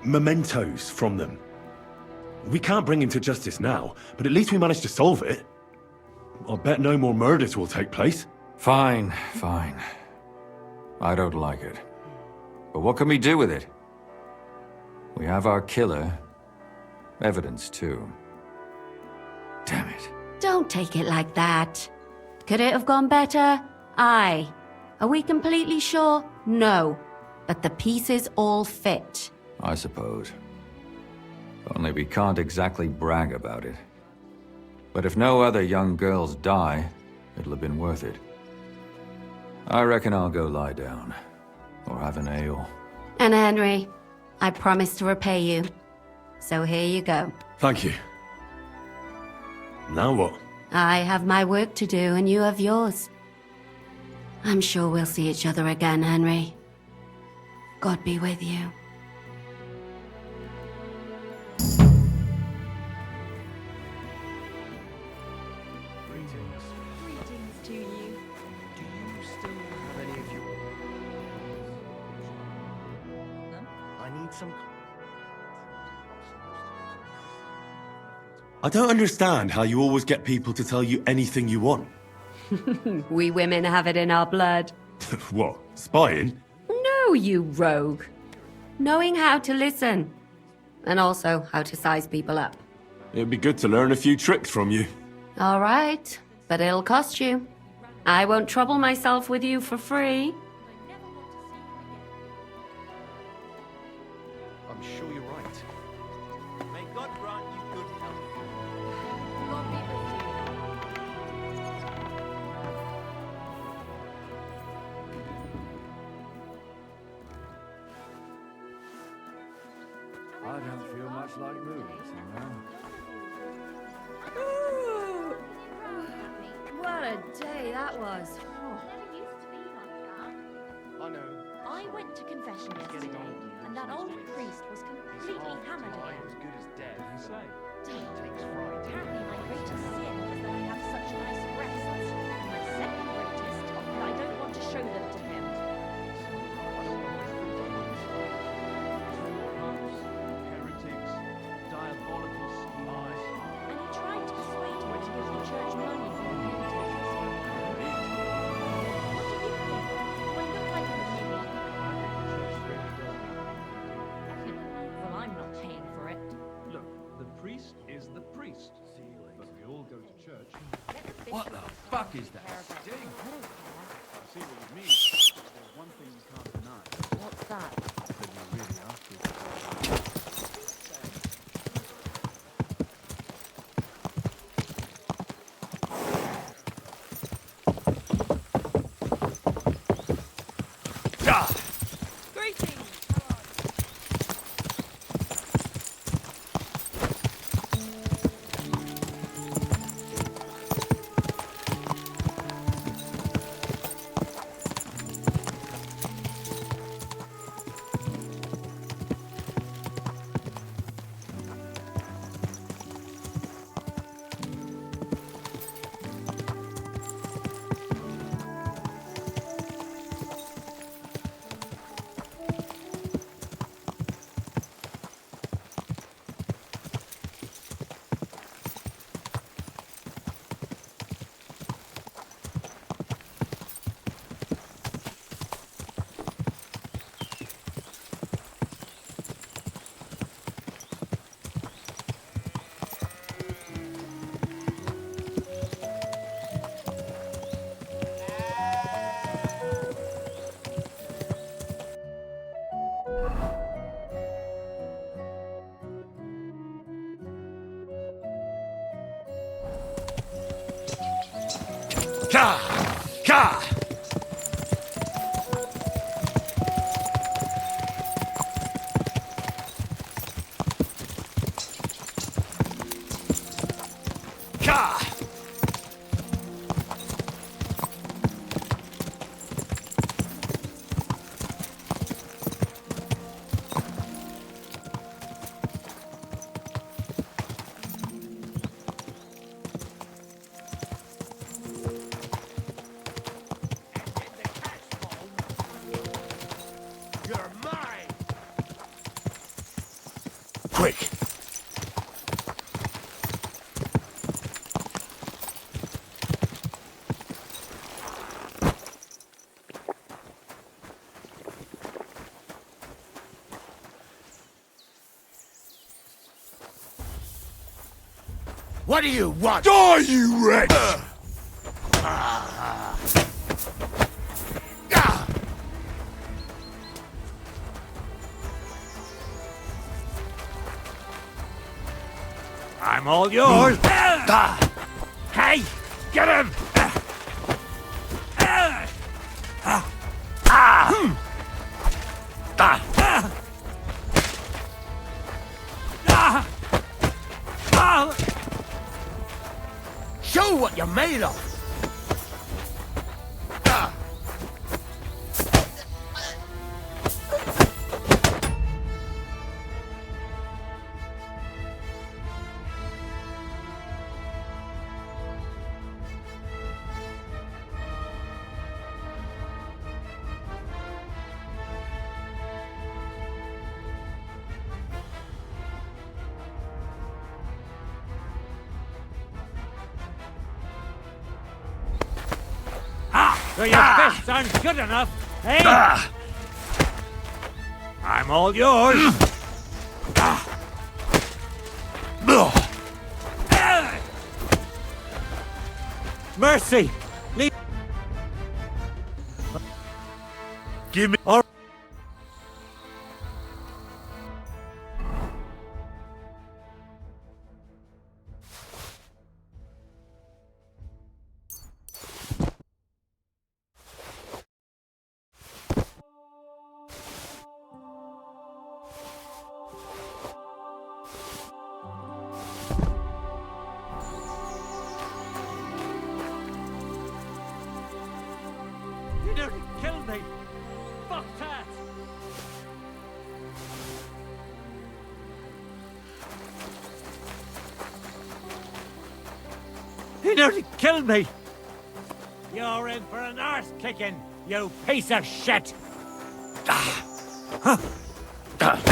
mementos from them. We can't bring him to justice now, but at least we managed to solve it. I'll bet no more murders will take place. Fine, fine. I don't like it. But what can we do with it? We have our killer. Evidence, too. Damn it. Don't take it like that. Could it have gone better? Aye. Are we completely sure? No. But the pieces all fit. I suppose. Only we can't exactly brag about it. But if no other young girls die, it'll have been worth it. I reckon I'll go lie down. Or have an ale. And Henry, I promise to repay you. So here you go. Thank you. Now what? I have my work to do and you have yours. I'm sure we'll see each other again, Henry. God be with you. Greetings to you. Do you still have any of your... I need some... I don't understand how you always get people to tell you anything you want. We women have it in our blood. What? Spying? No, you rogue. Knowing how to listen. And also how to size people up. It'd be good to learn a few tricks from you. All right, but it'll cost you. I won't trouble myself with you for free. I'm sure you're right. May God grant you good health. God be with you. I don't feel much like moving, you know. What a day that was. I know. I went to confession yesterday, and that old priest was completely hammered again. As good as dead. You say? Takes fright. Apparently my greatest sin is that I have such nice breasts, and my second greatest, that I don't want to show them to him. Heretics, diabolical spies. And he tried to persuade me to give the church money for the paintings. What do you think? Do I look like a ninny? Well, I'm not paying for it. Look, the priest is the priest. But we all go to church. What the fuck is that? I see what you mean. There's one thing you can't deny. What's that? That you really are stupid. Ka! Ka! Ka! You're mine! Quick! What do you want? Die, you wretch! I'm all yours. Hey, get him! Show what you're made of! So your fists aren't good enough, eh? I'm all yours. Mercy! Leave. Give me. All You nearly killed me! Fuck that! He nearly killed me! You're in for an arse kicking, you piece of shit! Die! Go!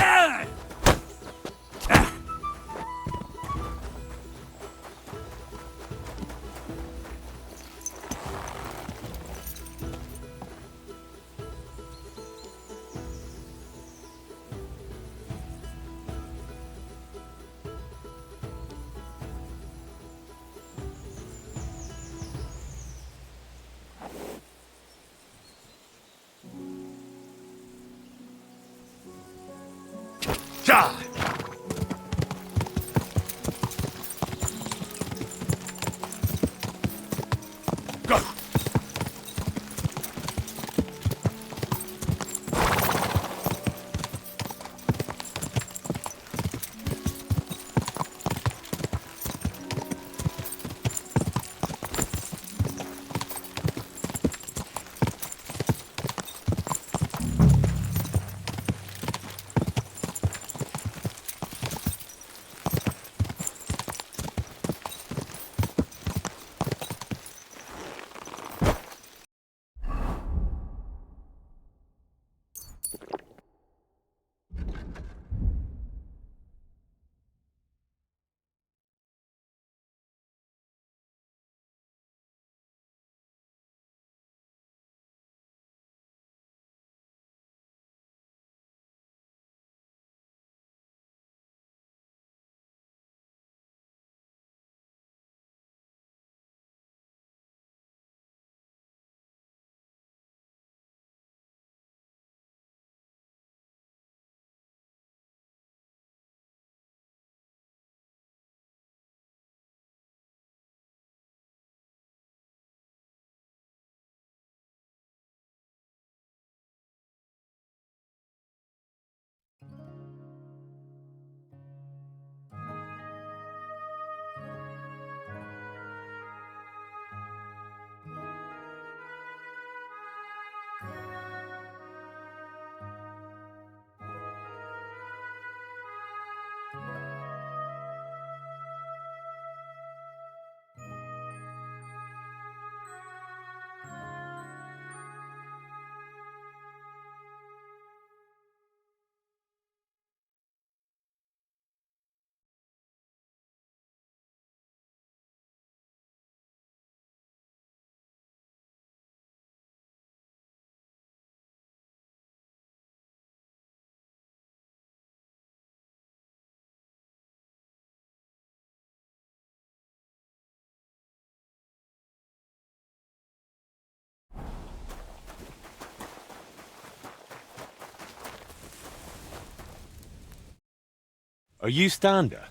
Are you Stander?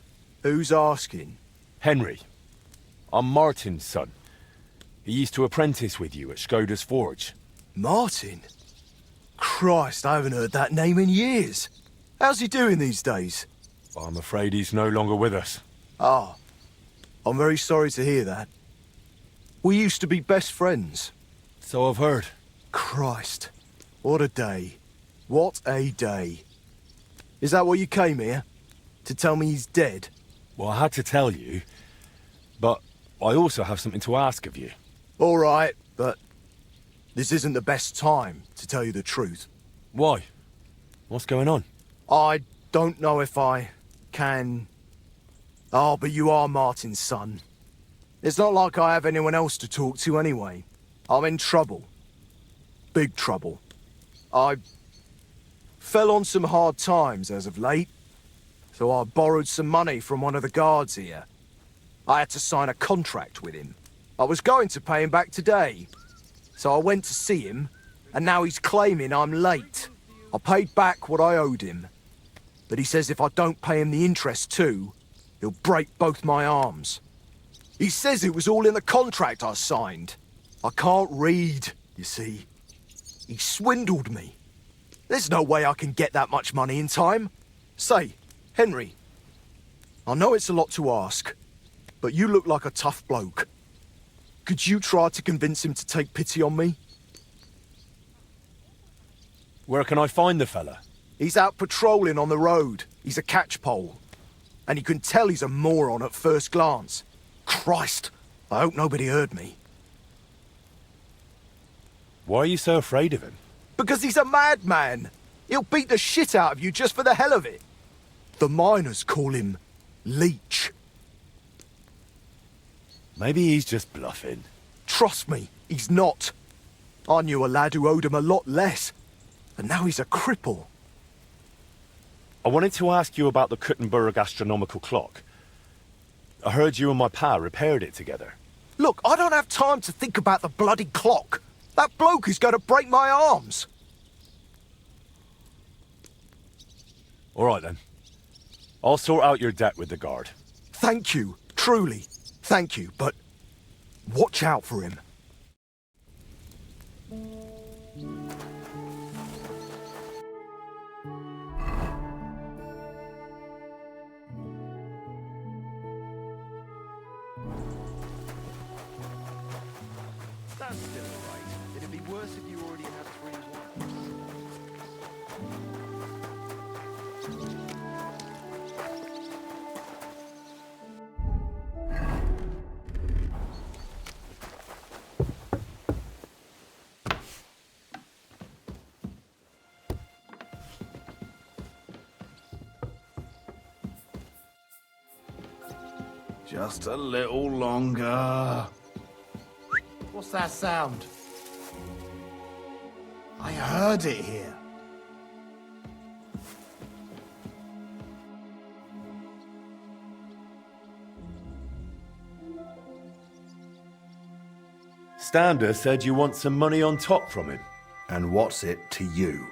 Who's asking? Henry. I'm Martin's son. He used to apprentice with you at Skoda's Forge. Martin? Christ, I haven't heard that name in years. How's he doing these days? I'm afraid he's no longer with us. Ah, I'm very sorry to hear that. We used to be best friends. So I've heard. Christ. What a day. What a day. Is that why you came here? To tell me he's dead? Well, I had to tell you, but I also have something to ask of you. All right, but this isn't the best time to tell you the truth. Why? What's going on? I don't know if I can... Oh, but you are Martin's son. It's not like I have anyone else to talk to anyway. I'm in trouble. Big trouble. I fell on some hard times as of late, so I borrowed some money from one of the guards here. I had to sign a contract with him. I was going to pay him back today, so I went to see him, and now he's claiming I'm late. I paid back what I owed him, but he says if I don't pay him the interest too, he'll break both my arms. He says it was all in the contract I signed. I can't read, you see. He swindled me. There's no way I can get that much money in time. Say, Henry, I know it's a lot to ask, but you look like a tough bloke. Could you try to convince him to take pity on me? Where can I find the fella? He's out patrolling on the road. He's a catchpole. And you can tell he's a moron at first glance. Christ, I hope nobody heard me. Why are you so afraid of him? Because he's a madman. He'll beat the shit out of you just for the hell of it. The miners call him Leech. Maybe he's just bluffing. Trust me, he's not. I knew a lad who owed him a lot less, and now he's a cripple. I wanted to ask you about the Kuttenberg astronomical clock. I heard you and my pa repaired it together. Look, I don't have time to think about the bloody clock. That bloke is going to break my arms. All right, then. I'll sort out your debt with the guard. Thank you, truly. Thank you, but watch out for him. That's still right. It'd be worse if you already had 3 wives. Just a little longer. What's that sound? I heard it here. Stander said you want some money on top from him. And what's it to you?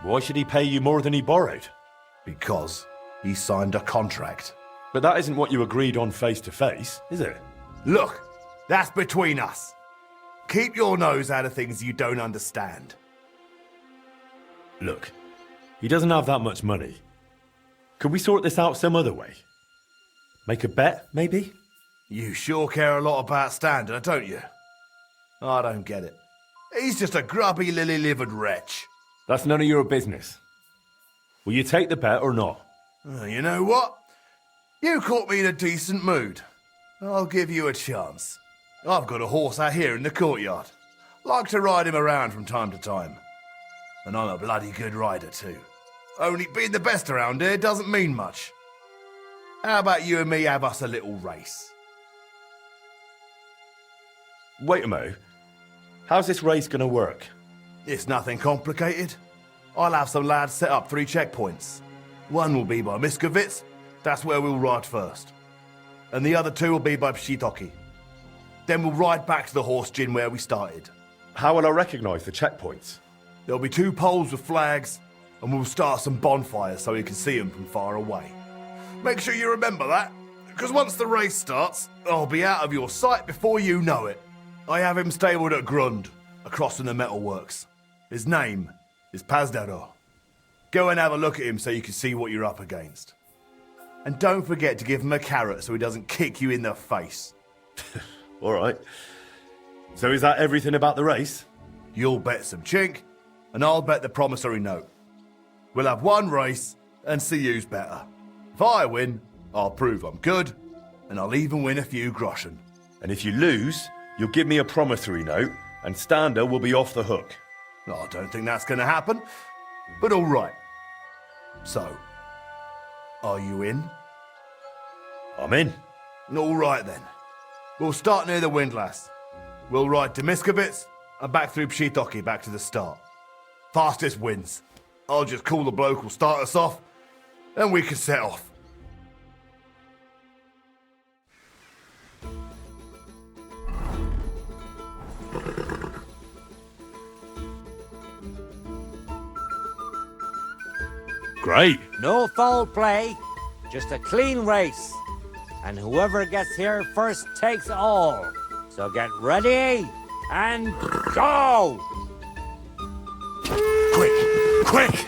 Why should he pay you more than he borrowed? Because he signed a contract. But that isn't what you agreed on face to face, is it? Look, that's between us. Keep your nose out of things you don't understand. Look, he doesn't have that much money. Could we sort this out some other way? Make a bet, maybe? You sure care a lot about Stander, don't you? I don't get it. He's just a grubby, lily-livered wretch. That's none of your business. Will you take the bet or not? You know what? You caught me in a decent mood. I'll give you a chance. I've got a horse out here in the courtyard. Like to ride him around from time to time. And I'm a bloody good rider too. Only being the best around here doesn't mean much. How about you and me have us a little race? Wait a mo. How's this race gonna work? It's nothing complicated. I'll have some lads set up 3 checkpoints. One will be by Miskovitz, that's where we'll ride first. And the other 2 will be by Pshitoki. Then we'll ride back to the horse gin where we started. How will I recognise the checkpoints? There'll be 2 poles with flags, and we'll start some bonfires so you can see them from far away. Make sure you remember that, because once the race starts, I'll be out of your sight before you know it. I have him stabled at Grund, across from the metalworks. His name is Pazdaro. Go and have a look at him so you can see what you're up against. And don't forget to give him a carrot so he doesn't kick you in the face. All right. So is that everything about the race? You'll bet some chink, and I'll bet the promissory note. We'll have one race and see who's better. If I win, I'll prove I'm good, and I'll even win a few groschen. And if you lose, you'll give me a promissory note, and Stander will be off the hook. I don't think that's going to happen, but all right. So, are you in? I'm in. All right then. We'll start near the windlass. We'll ride to Miskovitz and back through Pshitoki back to the start. Fastest wins. I'll just call the bloke who'll start us off, and we can set off. Great. No foul play, just a clean race. And whoever gets here first takes all. So get ready and go! Quick! Quick!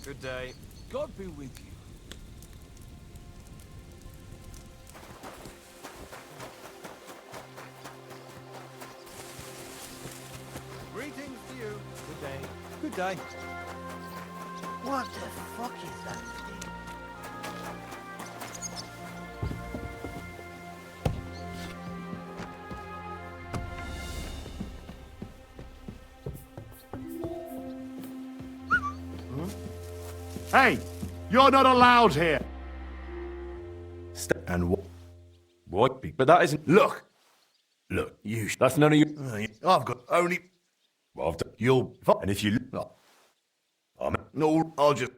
Good day. God be with you. Greetings to you. Good day. Good day. What the fuck is that thing? Hey, you're not allowed here. And what? What? But that isn't... Look, you... That's none of you... I've got only... Well, I've done... You'll... And if you... No, I'll just...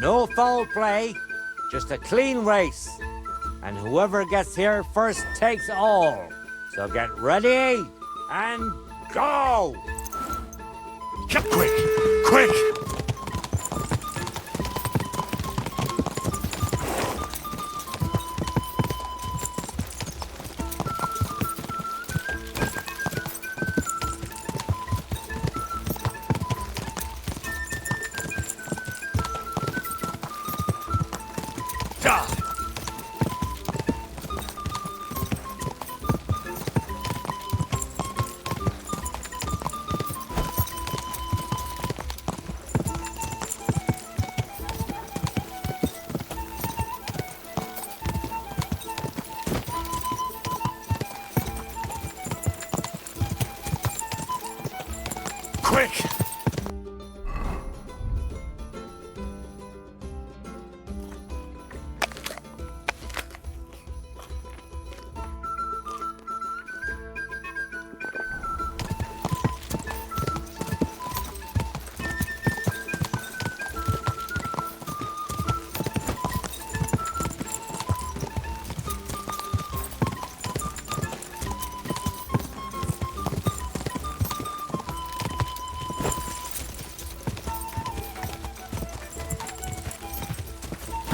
No foul play, just a clean race. And whoever gets here first takes all. So get ready and go! Quick! Quick!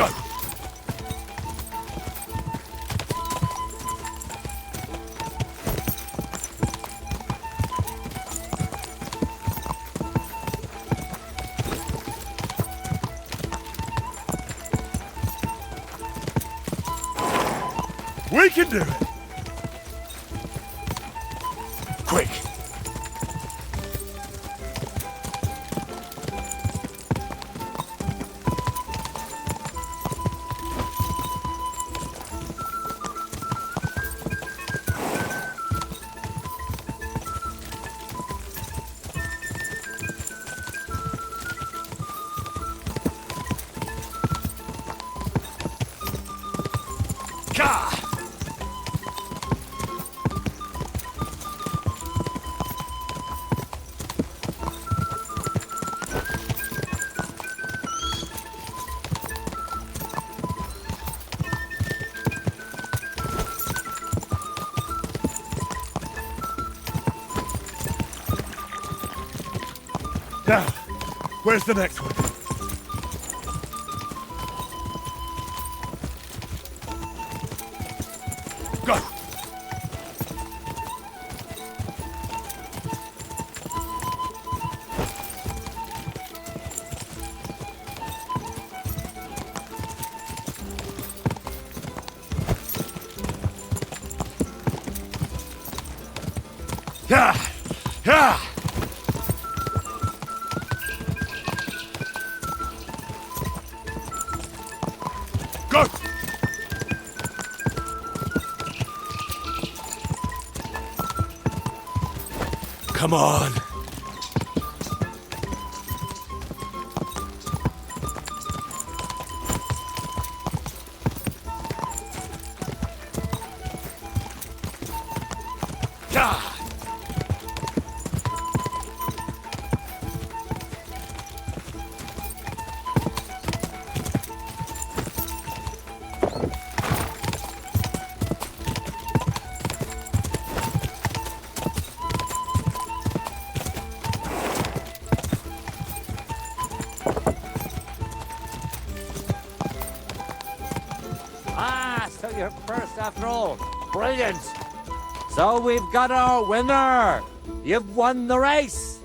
Go! We can do it! Quick! Gah! Now, where's the next one? Go! Yeah! Yeah! Go! Come on! Yeah! Ah, so you're first after all. Brilliant. So we've got our winner. You've won the race.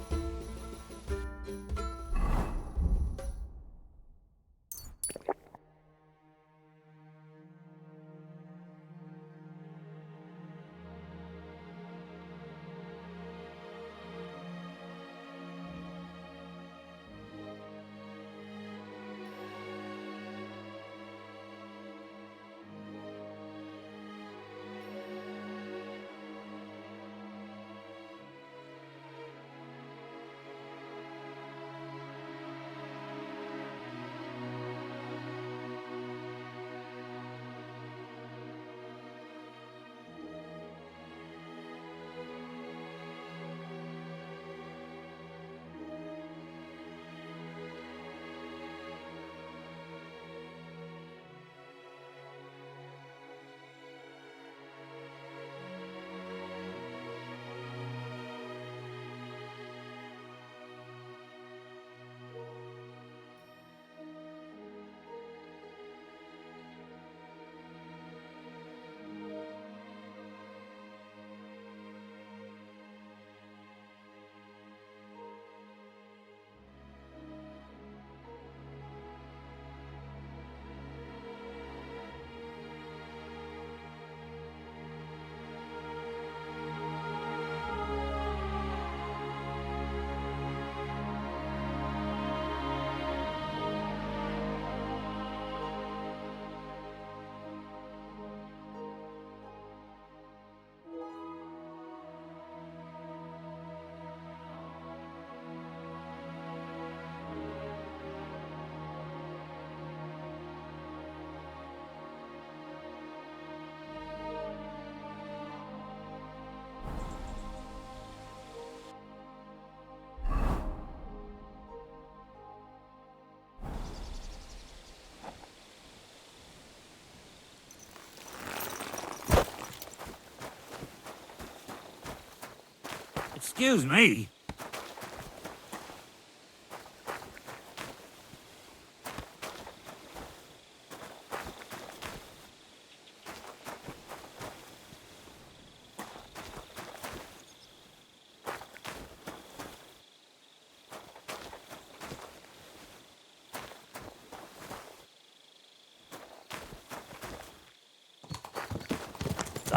Excuse me.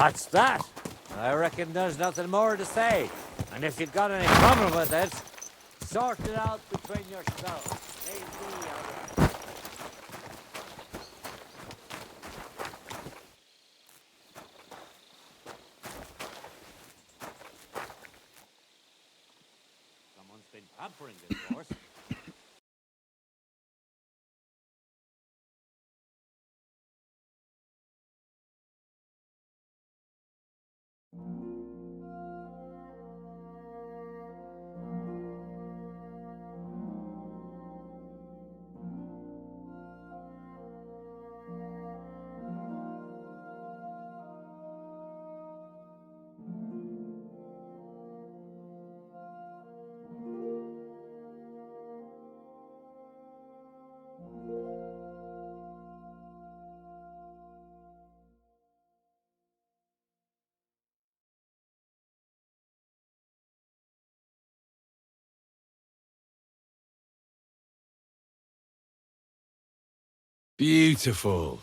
That's that. I reckon there's nothing more to say. And if you've got any problem with it, sort it out between yourselves. Leave me out of it. Someone's been pampering this horse. Beautiful.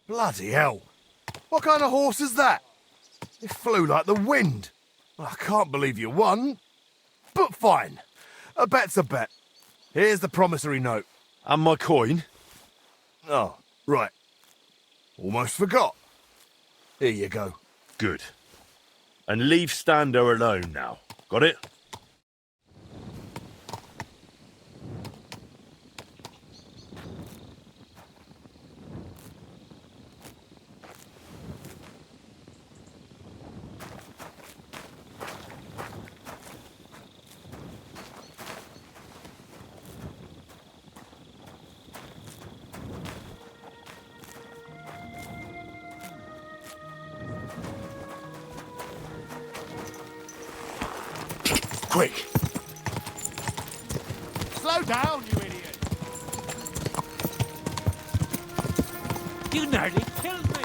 Bloody hell. What kind of horse is that? It flew like the wind. I can't believe you won. But fine. A bet's a bet. Here's the promissory note. And my coin? Oh, right. Almost forgot. Here you go. Good. And leave Stando alone now. Got it? Quick! Slow down, you idiot! You nearly killed me!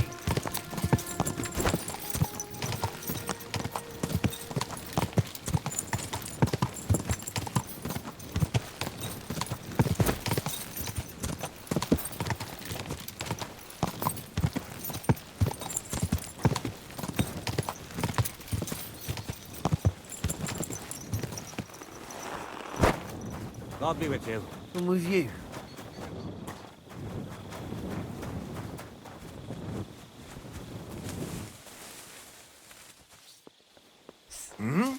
God be with you. I'm with you. Hmm?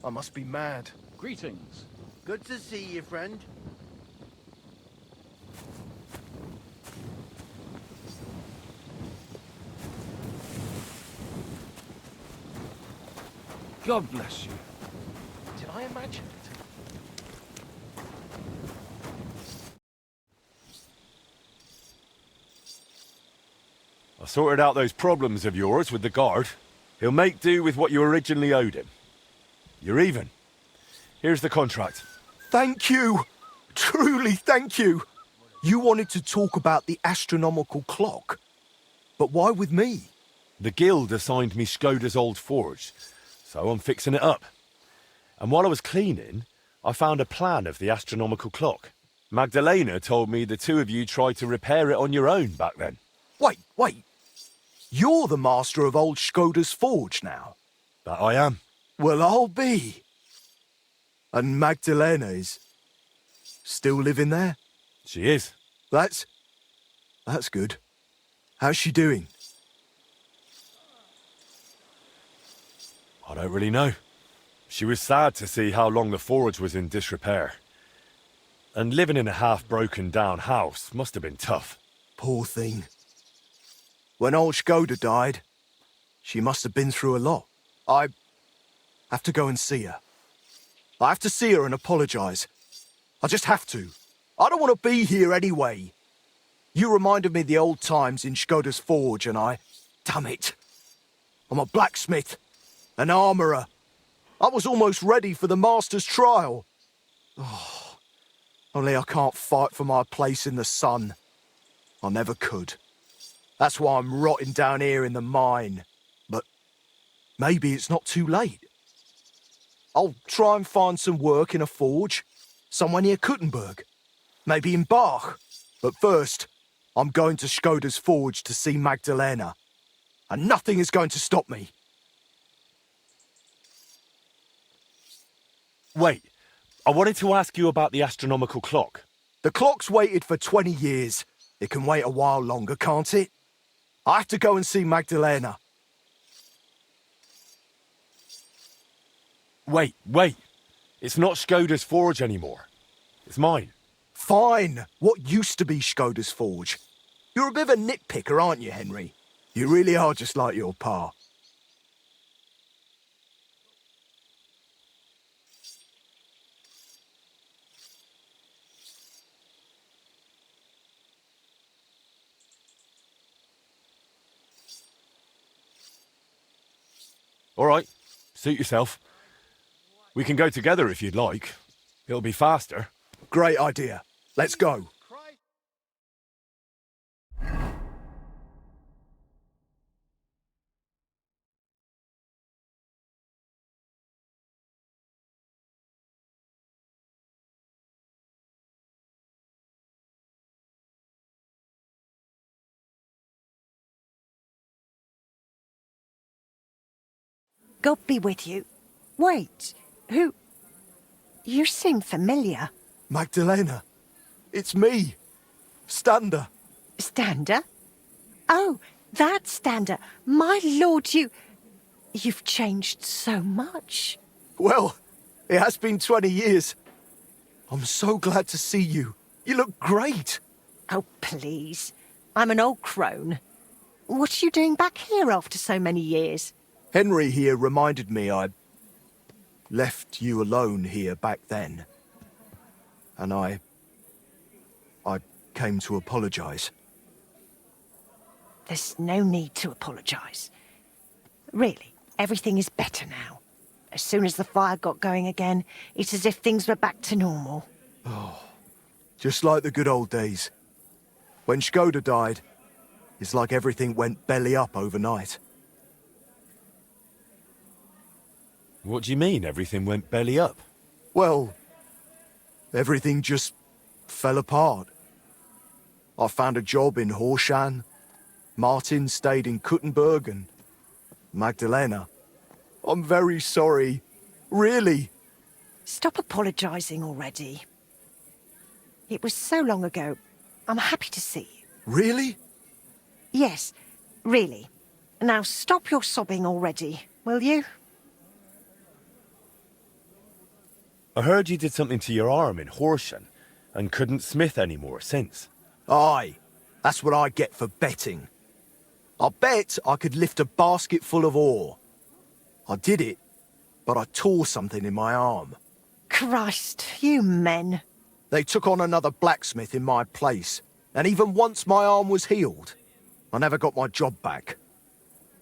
I must be mad. Greetings. Good to see you, friend. God bless you. Did I imagine it? I sorted out those problems of yours with the guard. He'll make do with what you originally owed him. You're even. Here's the contract. Thank you! Truly thank you! You wanted to talk about the astronomical clock. But why with me? The guild assigned me Skoda's old forge, so I'm fixing it up. And while I was cleaning, I found a plan of the astronomical clock. Magdalena told me the two of you tried to repair it on your own back then. Wait. You're the master of old Skoda's forge now? That I am. Well, I'll be. And Magdalena is still living there? She is. That's good. How's she doing? I don't really know. She was sad to see how long the forge was in disrepair. And living in a half-broken down house must have been tough. Poor thing. When old Skoda died, she must have been through a lot. I have to go and see her. I have to see her and apologise. I just have to. I don't want to be here anyway. You reminded me of the old times in Skoda's forge and damn it. I'm a blacksmith, an armourer. I was almost ready for the master's trial. Oh, only I can't fight for my place in the sun. I never could. That's why I'm rotting down here in the mine. But maybe it's not too late. I'll try and find some work in a forge, somewhere near Kuttenberg, maybe in Bach. But first, I'm going to Skoda's forge to see Magdalena, and nothing is going to stop me. Wait, I wanted to ask you about the astronomical clock. The clock's waited for 20 years. It can wait a while longer, can't it? I have to go and see Magdalena. Wait. It's not Skoda's forge anymore. It's mine. Fine. What used to be Skoda's forge? You're a bit of a nitpicker, aren't you, Henry? You really are just like your pa. All right, suit yourself. We can go together if you'd like. It'll be faster. Great idea. Let's go. God be with you. Wait, who? You seem familiar. Magdalena. It's me. Stander. Stander? Oh, that Stander. My lord, you've changed so much. Well, it has been 20 years. I'm so glad to see you. You look great. Oh, please. I'm an old crone. What are you doing back here after so many years? Henry here reminded me I left you alone here back then. And I came to apologise. There's no need to apologise. Really, everything is better now. As soon as the fire got going again, it's as if things were back to normal. Oh, just like the good old days. When Skoda died, it's like everything went belly up overnight. What do you mean, everything went belly up? Well, everything just fell apart. I found a job in Horshan. Martin stayed in Kuttenberg, and Magdalena. I'm very sorry. Really. Stop apologising already. It was so long ago. I'm happy to see you. Really? Yes, really. Now stop your sobbing already, will you? I heard you did something to your arm in Horsham and couldn't smith anymore since. Aye, that's what I get for betting. I bet I could lift a basket full of ore. I did it, but I tore something in my arm. Christ, you men. They took on another blacksmith in my place, and even once my arm was healed, I never got my job back.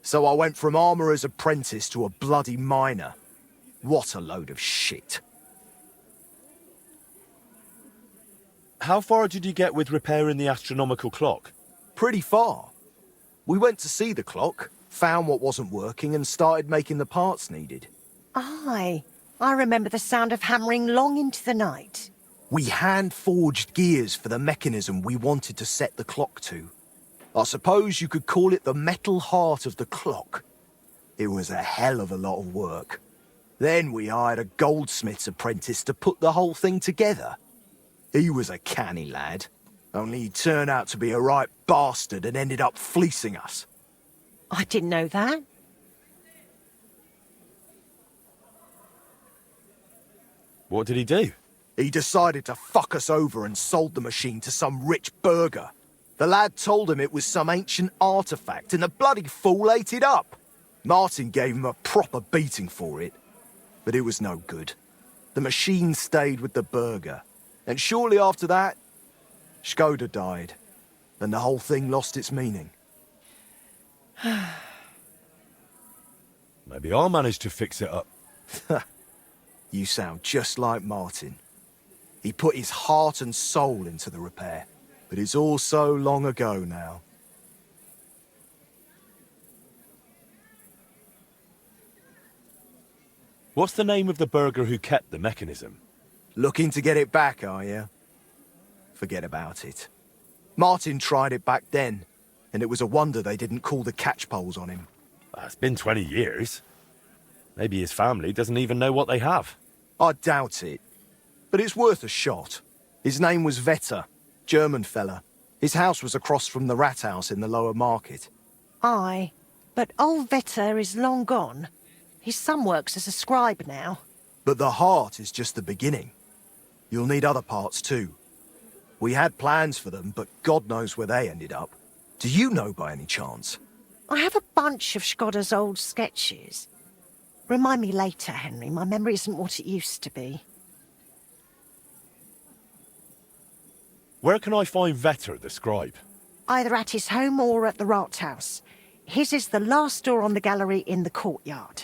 So I went from armourer's apprentice to a bloody miner. What a load of shit. How far did you get with repairing the astronomical clock? Pretty far. We went to see the clock, found what wasn't working, and started making the parts needed. Aye, I remember the sound of hammering long into the night. We hand-forged gears for the mechanism we wanted to set the clock to. I suppose you could call it the metal heart of the clock. It was a hell of a lot of work. Then we hired a goldsmith's apprentice to put the whole thing together. He was a canny lad, only he turned out to be a right bastard and ended up fleecing us. I didn't know that. What did he do? He decided to fuck us over and sold the machine to some rich burgher. The lad told him it was some ancient artifact, and the bloody fool ate it up. Martin gave him a proper beating for it, but it was no good. The machine stayed with the burgher, and shortly after that, Skoda died, and the whole thing lost its meaning. Maybe I'll manage to fix it up. You sound just like Martin. He put his heart and soul into the repair, but it's all so long ago now. What's the name of the burgher who kept the mechanism? Looking to get it back, are you? Forget about it. Martin tried it back then, and it was a wonder they didn't call the catchpoles on him. It's been 20 years. Maybe his family doesn't even know what they have. I doubt it. But it's worth a shot. His name was Vetter. German fella. His house was across from the rat house in the lower market. Aye, but old Vetter is long gone. His son works as a scribe now. But the heart is just the beginning. You'll need other parts too. We had plans for them, but God knows where they ended up. Do you know by any chance? I have a bunch of Skoda's old sketches. Remind me later, Henry. My memory isn't what it used to be. Where can I find Vetter, the scribe? Either at his home or at the Rathaus. His is the last door on the gallery in the courtyard.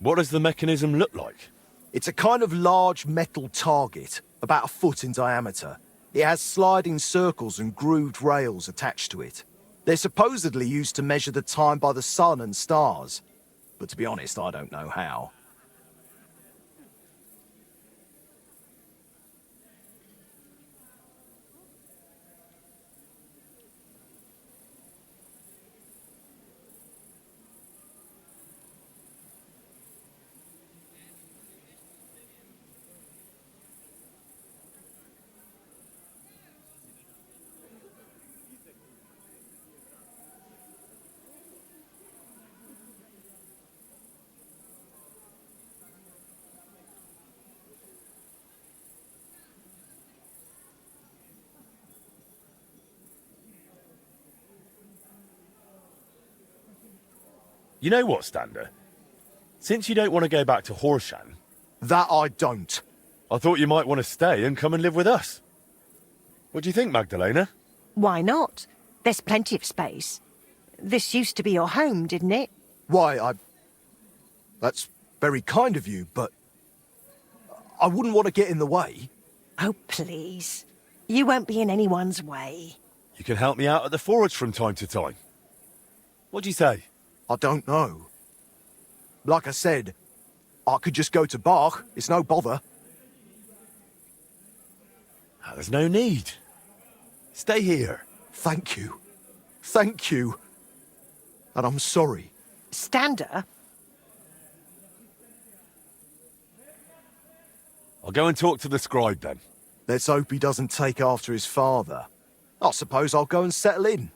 What does the mechanism look like? It's a kind of large metal target, about a foot in diameter. It has sliding circles and grooved rails attached to it. They're supposedly used to measure the time by the sun and stars. But to be honest, I don't know how. You know what, Stander? Since you don't want to go back to Horshan... That I don't. I thought you might want to stay and come and live with us. What do you think, Magdalena? Why not? There's plenty of space. This used to be your home, didn't it? Why, That's very kind of you, but... I wouldn't want to get in the way. Oh, please. You won't be in anyone's way. You can help me out at the forge from time to time. What do you say? I don't know. Like I said, I could just go to Bach. It's no bother. There's no need. Stay here. Thank you. Thank you. And I'm sorry. Stander? I'll go and talk to the scribe then. Let's hope he doesn't take after his father. I suppose I'll go and settle in.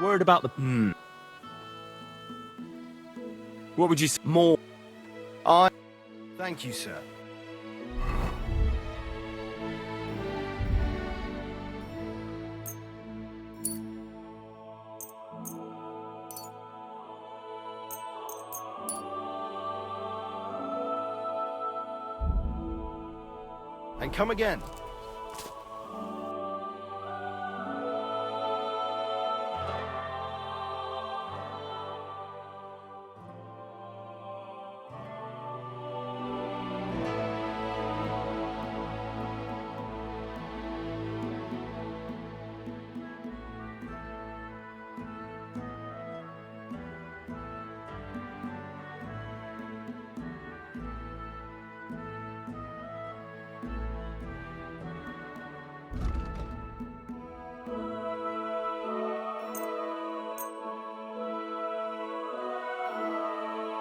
Word about the... What would you say? More... Thank you, sir. And come again.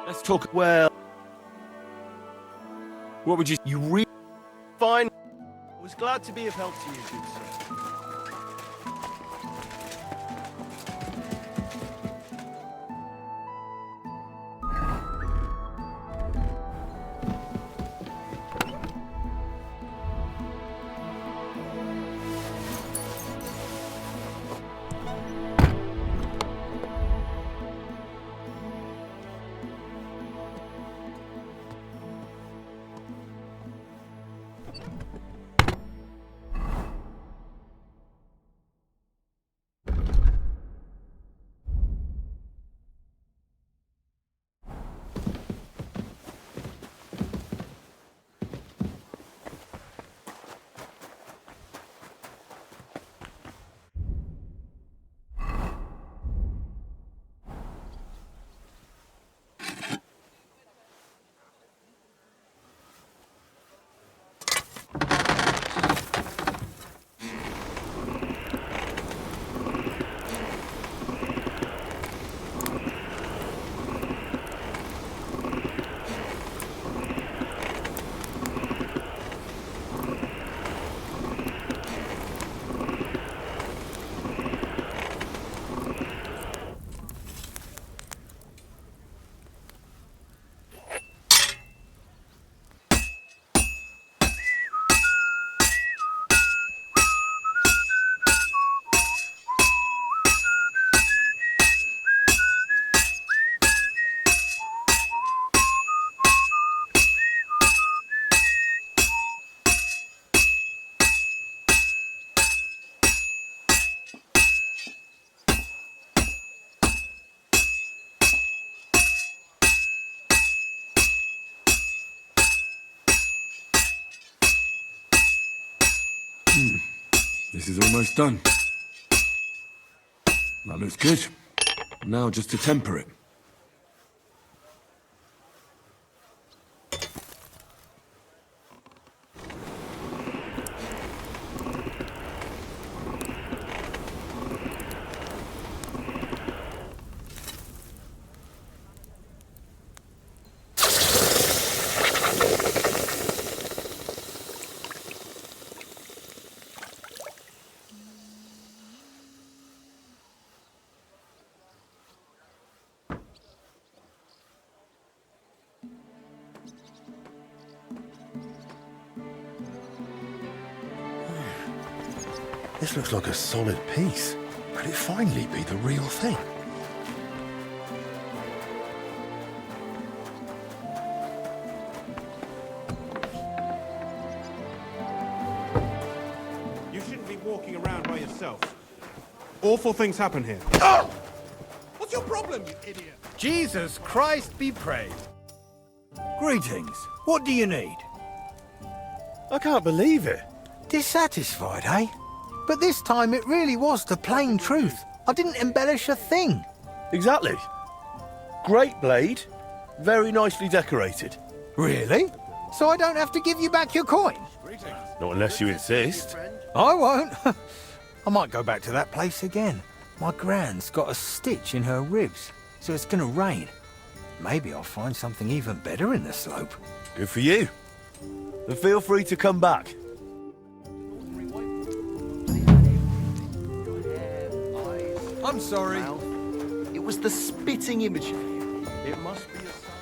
Let's talk... Well... What would you... You re... Fine. I was glad to be of help to you, good sir. This is almost done. That looks good. Now just to temper it. This looks like a solid piece. Could it finally be the real thing? You shouldn't be walking around by yourself. Awful things happen here. Oh! What's your problem, you idiot? Jesus Christ be praised. Greetings. What do you need? I can't believe it. Dissatisfied, eh? But this time it really was the plain truth. I didn't embellish a thing. Exactly. Great blade. Very nicely decorated. Really? So I don't have to give you back your coin? Not unless you insist. I won't. I might go back to that place again. My gran's got a stitch in her ribs, so it's gonna rain. Maybe I'll find something even better in the slope. Good for you. And feel free to come back. I'm sorry. It was the spitting image of you. It must be a sign.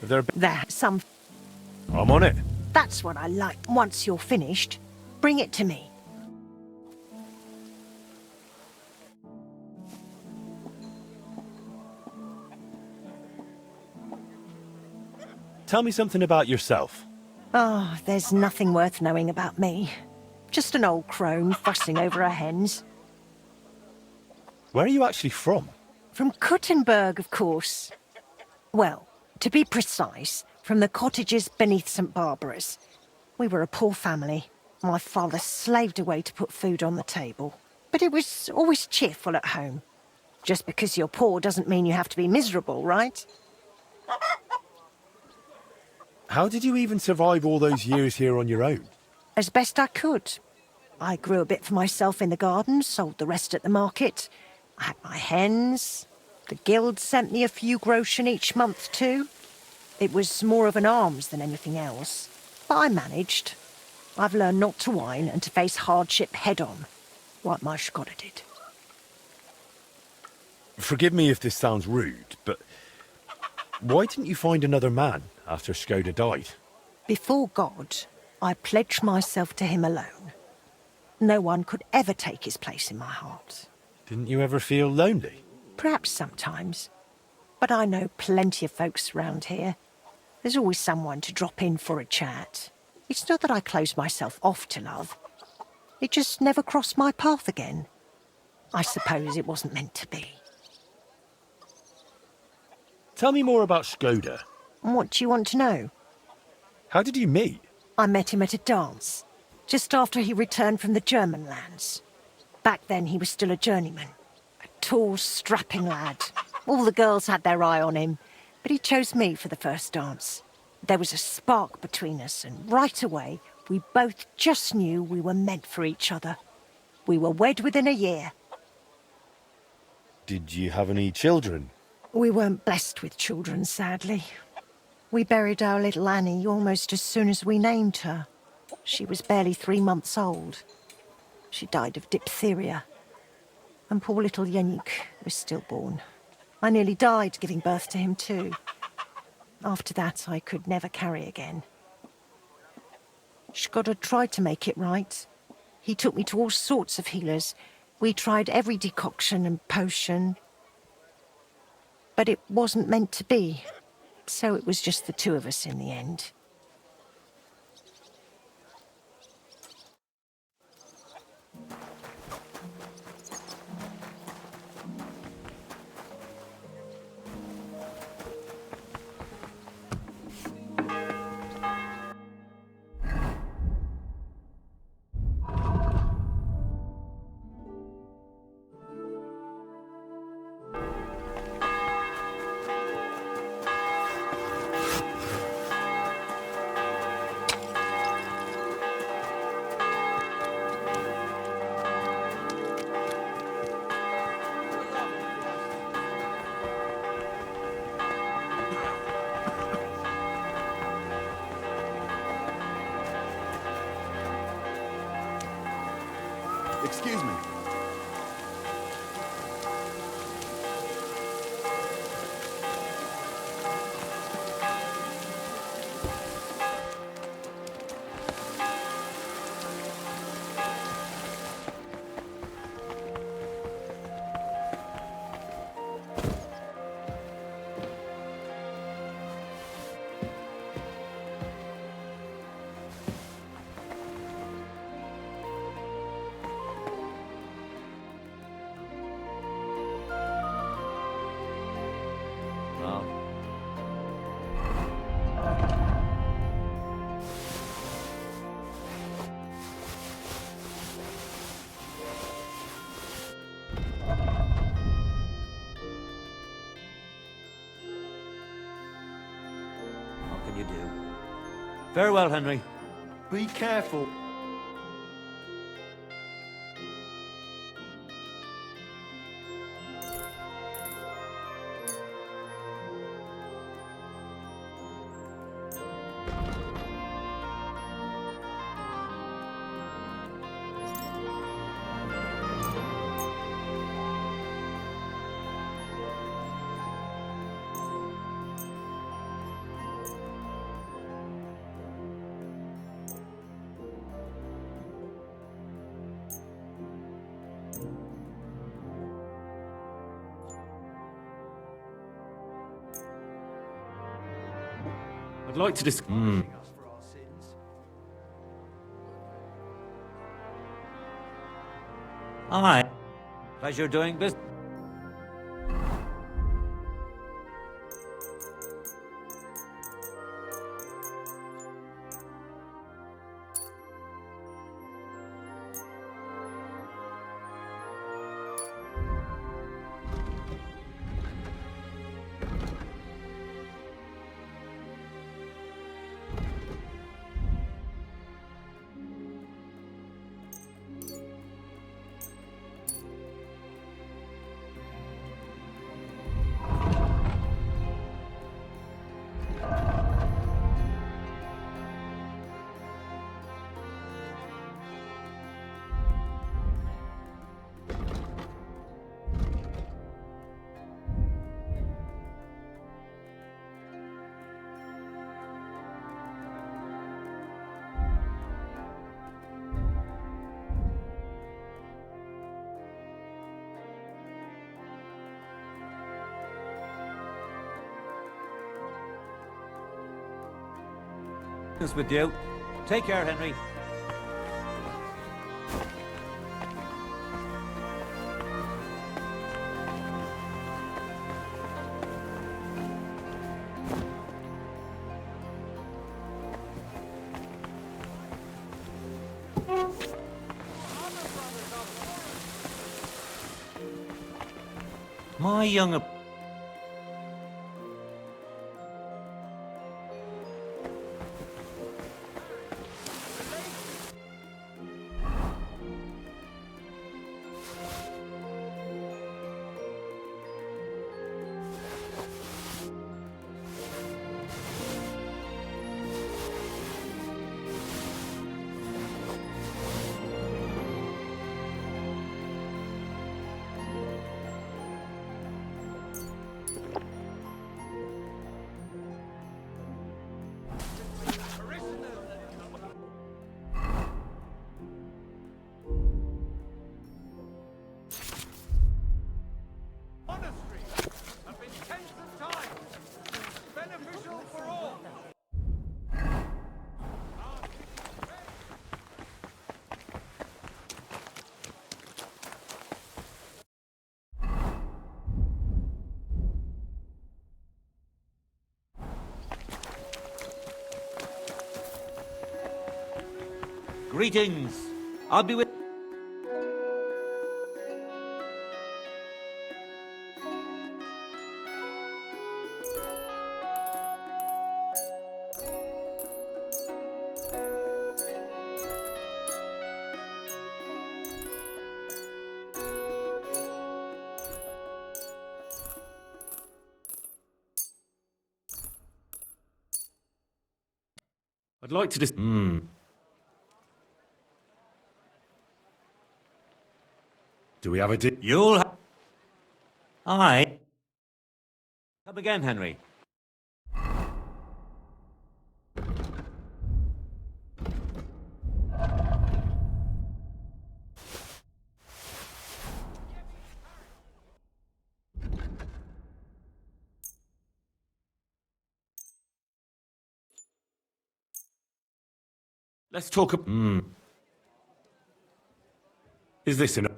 There, some. I'm on it. That's what I like. Once you're finished, bring it to me. Tell me something about yourself. Oh, there's nothing worth knowing about me. Just an old crone fussing over her hens. Where are you actually from? From Kuttenberg, of course. Well, to be precise, from the cottages beneath St. Barbara's. We were a poor family. My father slaved away to put food on the table. But it was always cheerful at home. Just because you're poor doesn't mean you have to be miserable, right? How did you even survive all those years here on your own? As best I could. I grew a bit for myself in the garden, sold the rest at the market. I had my hens. The guild sent me a few groschen each month too. It was more of an alms than anything else. But I managed. I've learned not to whine and to face hardship head-on, like my Skoda did. Forgive me if this sounds rude, but why didn't you find another man after Skoda died? Before God, I pledged myself to him alone. No one could ever take his place in my heart. Didn't you ever feel lonely? Perhaps sometimes. But I know plenty of folks round here. There's always someone to drop in for a chat. It's not that I close myself off to love. It just never crossed my path again. I suppose it wasn't meant to be. Tell me more about Skoda. What do you want to know? How did you meet? I met him at a dance, just after he returned from the German lands. Back then he was still a journeyman. A tall, strapping lad. All the girls had their eye on him, but he chose me for the first dance. There was a spark between us, and right away, we both just knew we were meant for each other. We were wed within a year. Did you have any children? We weren't blessed with children, sadly. We buried our little Annie almost as soon as we named her. She was barely 3 months old. She died of diphtheria. And poor little Yannick was stillborn. I nearly died giving birth to him too. After that, I could never carry again. Skoda tried to make it right. He took me to all sorts of healers. We tried every decoction and potion. But it wasn't meant to be. So it was just the two of us in the end. Excuse me. What can you do? Farewell, Henry. Be careful. I'd like to Aye. Pleasure doing business. With you. Take care, Henry. My young... Greetings. I'll be with... I'd like to just... Do we have a deal? You'll... Aye. Come again, Henry. Let's talk... Is this enough?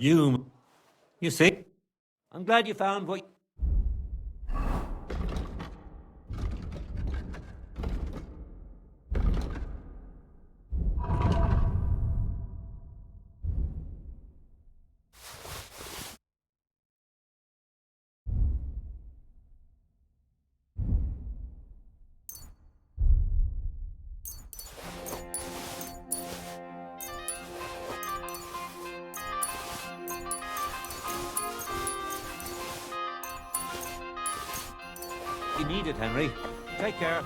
You see? I'm glad you found what... You need it, Henry. Take care.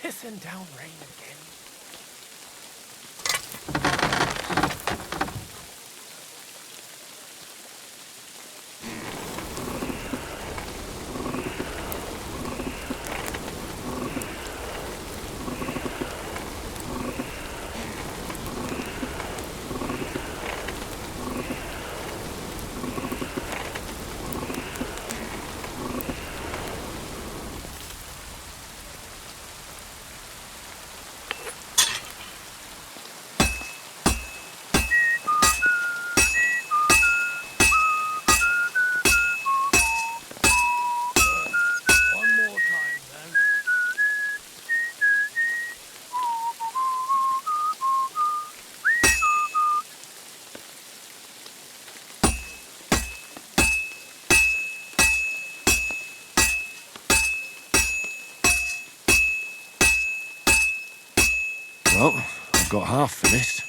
pissing down rain again. Well, I've got half finished.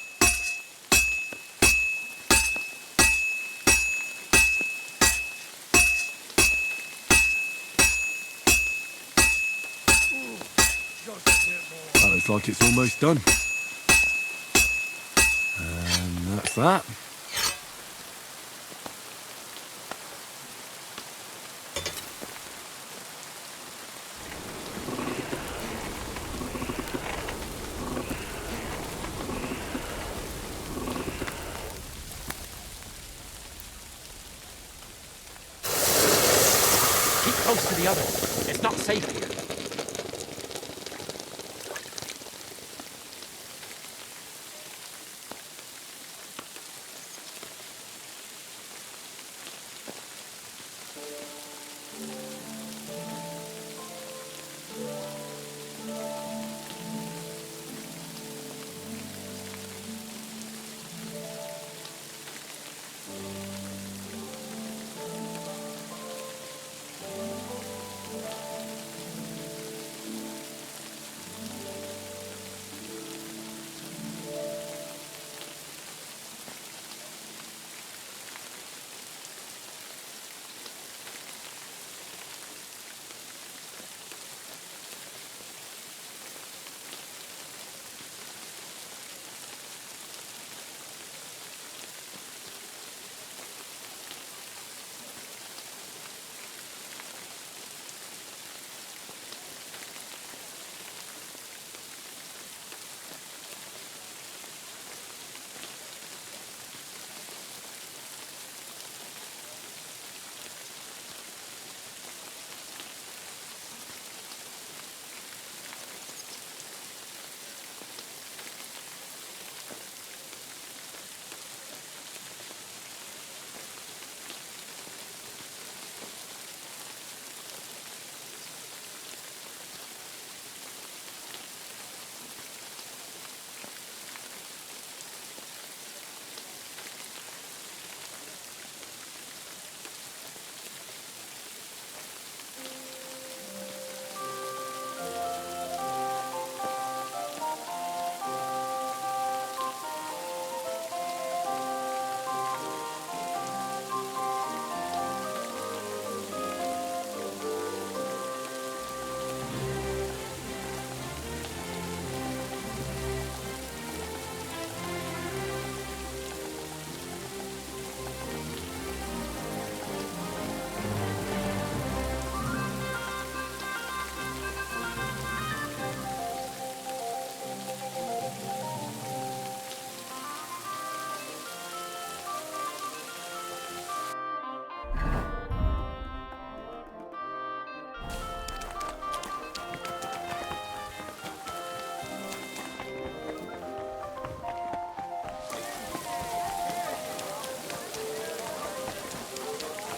That looks like it's almost done. And that's that. Keep close to the others. It's not safe here.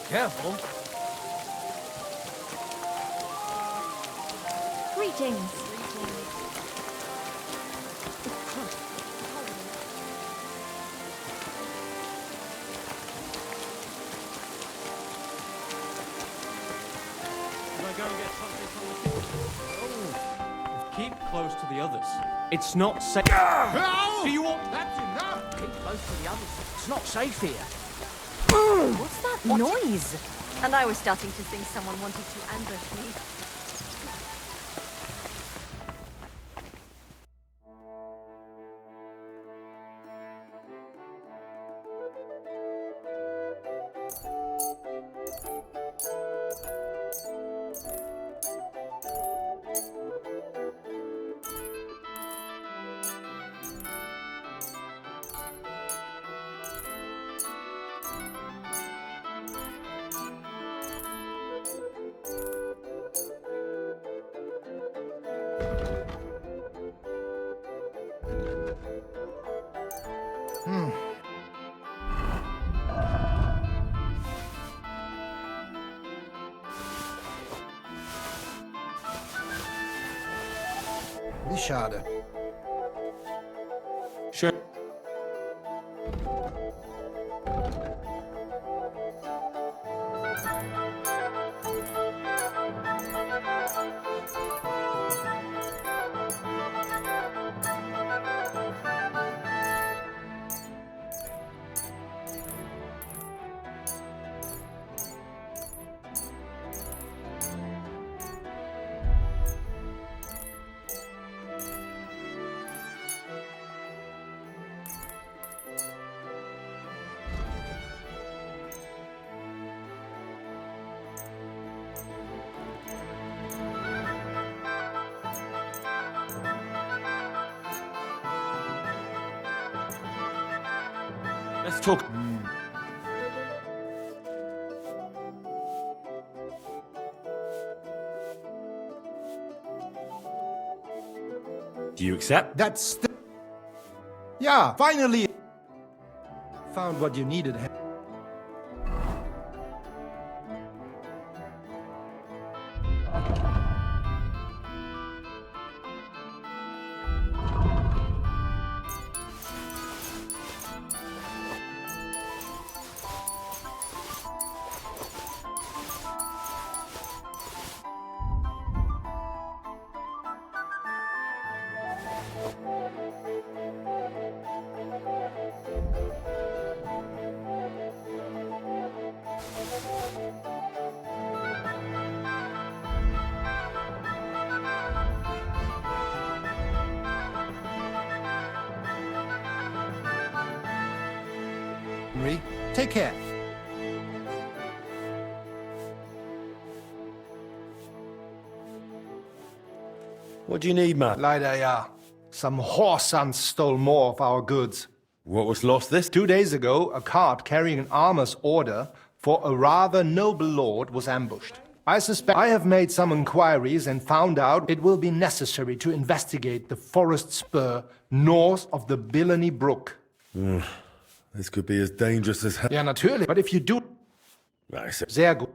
Careful. Greetings. Can I go and get something from the kitchen? Oh, keep close to the others. It's not safe. Do you want That's enough! Keep close to the others. It's not safe here. What's that noise? And I was starting to think someone wanted to ambush me. Wie schade. Schön. Let's talk. Do you accept? That's Yeah, finally! Found what you needed. Henry, take care. What do you need, man? Leider, ja. Some whoreson stole more of our goods. What was lost this? 2 days ago, a cart carrying an armor's order for a rather noble lord was ambushed. I suspect I have made some inquiries and found out it will be necessary to investigate the forest spur north of the Billany Brook. This could be as dangerous as hell. Ja, natürlich. But if you do... Right, Sehr gut.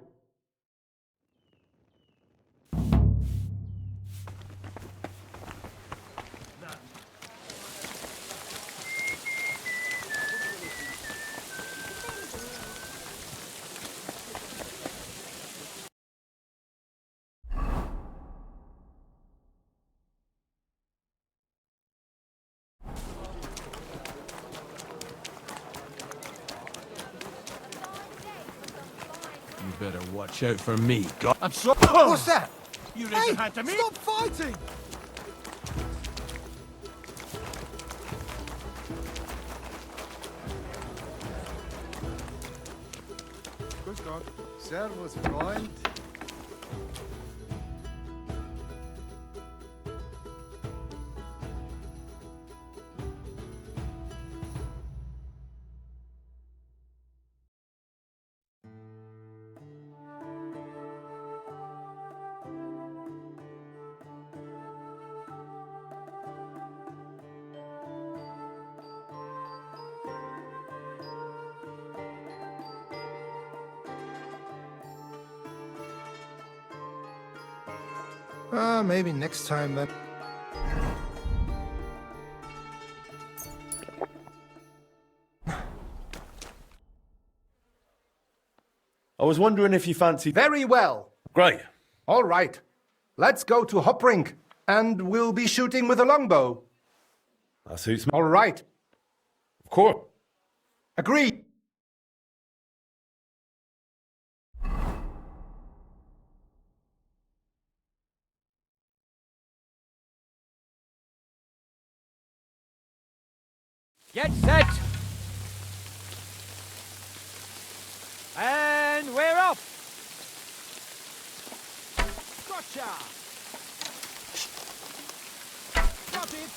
You better watch out for me, God. I'm sorry. What's that? You raised a hand to me? Stop fighting! Grüß Gott. Servus, Freund. Maybe next time then. I was wondering if you fancied... Very well. Great. All right. Let's go to Hoprink, and we'll be shooting with a longbow. That suits me. All right. Of course. Agreed. Get set! And we're off! Gotcha! Got it!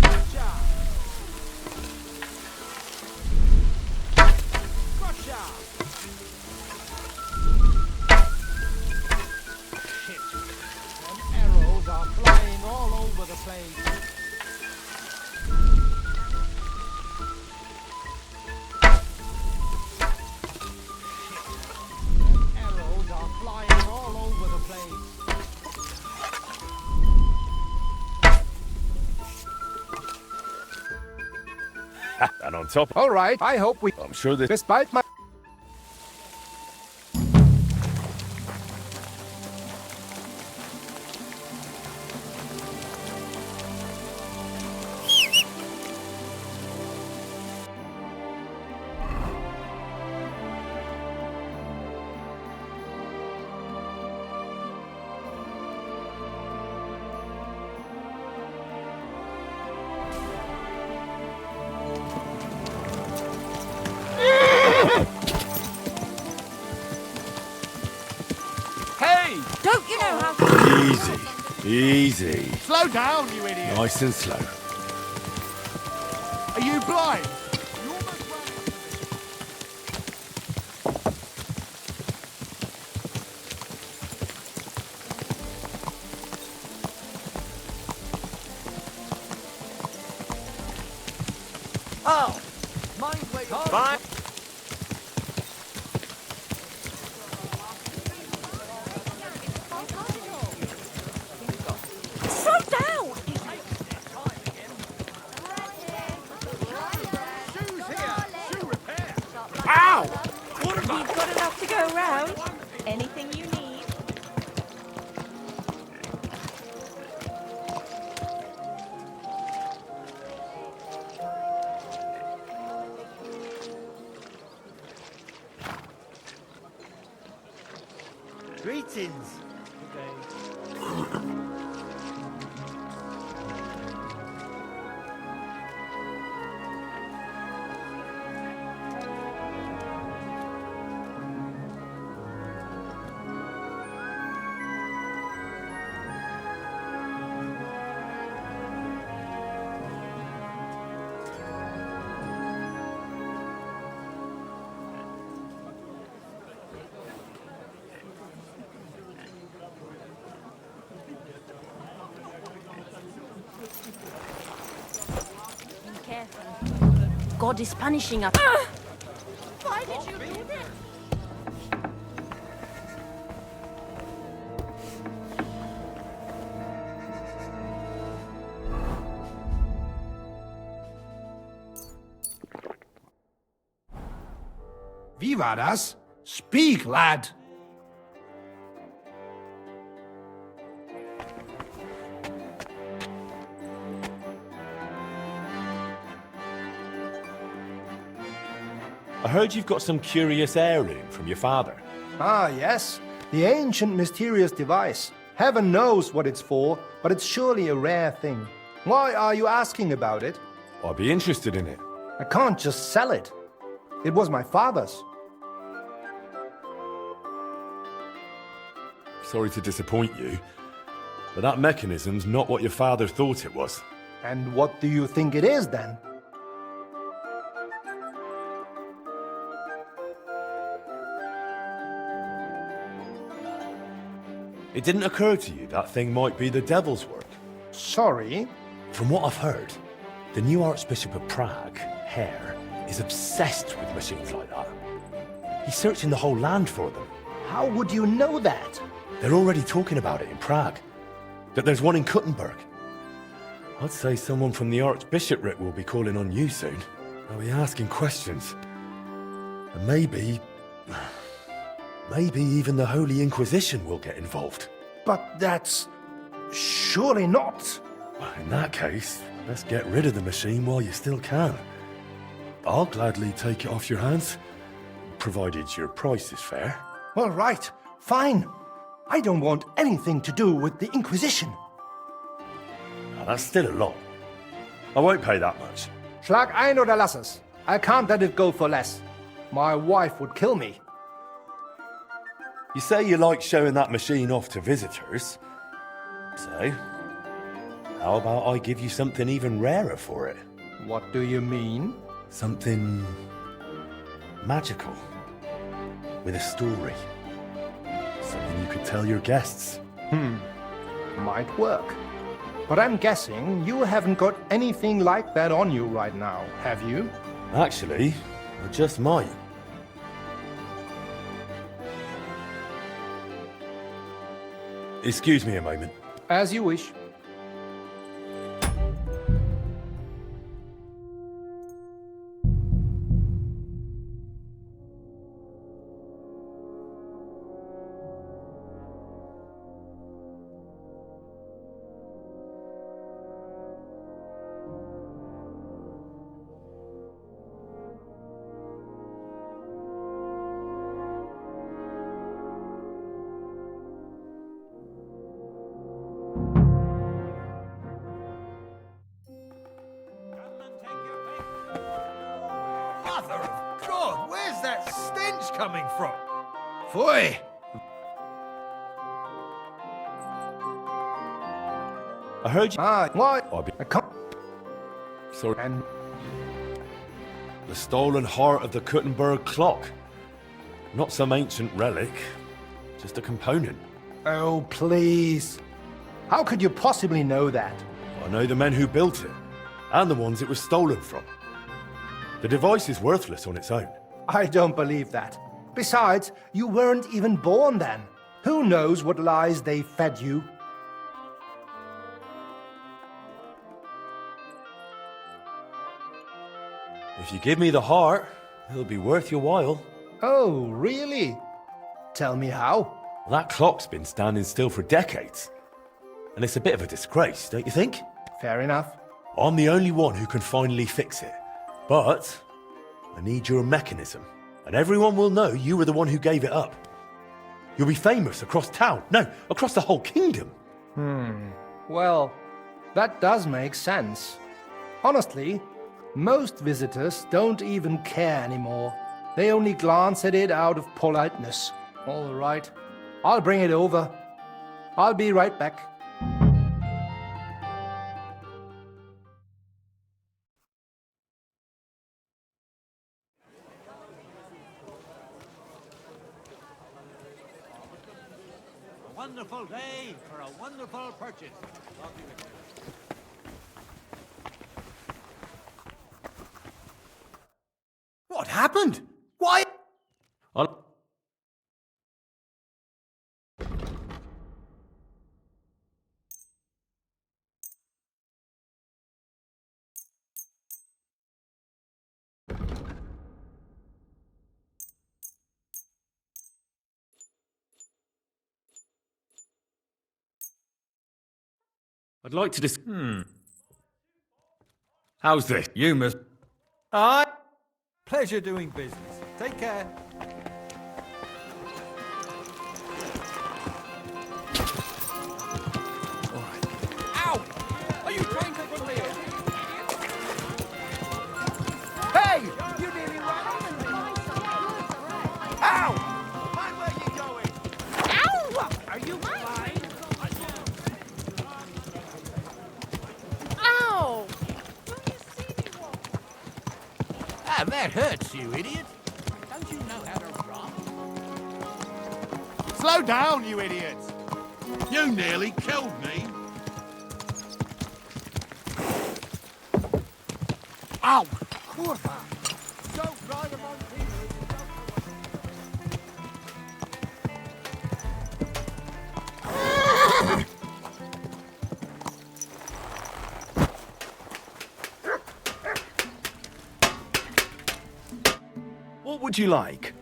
Gotcha! Gotcha! Shit! Them arrows are flying all over the place. on top. All right, I hope we... I'm sure this... Despite my... Hey! Don't you know how... Easy. Easy. Slow down, you idiot! Nice and slow. Are you blind? Oh! Mind where you're going. Slow down! Ow! You've got enough to go around. Anything you need. Greetings. Be careful. God is punishing us. Why did you do this? Wie war das? Speak, lad. I heard you've got some curious heirloom from your father. Ah, yes. The ancient mysterious device. Heaven knows what it's for, but it's surely a rare thing. Why are you asking about it? I'd be interested in it. I can't just sell it. It was my father's. Sorry to disappoint you, but that mechanism's not what your father thought it was. And what do you think it is, then? It didn't occur to you that thing might be the devil's work? Sorry? From what I've heard, the new Archbishop of Prague, Hare, is obsessed with machines like that. He's searching the whole land for them. How would you know that? They're already talking about it in Prague. That there's one in Kuttenberg. I'd say someone from the Archbishopric will be calling on you soon. They'll be asking questions. And maybe even the Holy Inquisition will get involved. But that's... surely not. Well, in that case, let's get rid of the machine while you still can. I'll gladly take it off your hands, provided your price is fair. All right, fine. I don't want anything to do with the Inquisition. Now, that's still a lot. I won't pay that much. Schlag ein oder lass es. I can't let it go for less. My wife would kill me. You say you like showing that machine off to visitors. So, how about I give you something even rarer for it? What do you mean? Something magical. With a story. Something you could tell your guests. Might work. But I'm guessing you haven't got anything like that on you right now, have you? Actually, I just might. Excuse me a moment. As you wish. coming from? Phoy! I heard you. What? I can't. Sorry. And the stolen heart of the Kuttenberg clock. Not some ancient relic, just a component. Oh, please. How could you possibly know that? I know the men who built it, and the ones it was stolen from. The device is worthless on its own. I don't believe that. Besides, you weren't even born then. Who knows what lies they fed you? If you give me the heart, it'll be worth your while. Oh, really? Tell me how. That clock's been standing still for decades. And it's a bit of a disgrace, don't you think? Fair enough. I'm the only one who can finally fix it. But I need your mechanism. And everyone will know you were the one who gave it up. You'll be famous across town. No, across the whole kingdom. Well, that does make sense. Honestly, most visitors don't even care anymore. They only glance at it out of politeness. All right, I'll bring it over. I'll be right back. A wonderful day for a wonderful purchase. What happened? Why? I'd like to How's this? You must... Aye. Pleasure doing business. Take care. Ow! Are you trying to put me in? Hey! You nearly ran over me! Ow! Mind where you're going! Ow! Are you blind? Ow! Ah, that hurts, you idiot. Don't you know how to run? Slow down, you idiot! You nearly killed me. Ow! Kurva! Don't ride them on people. What would you like?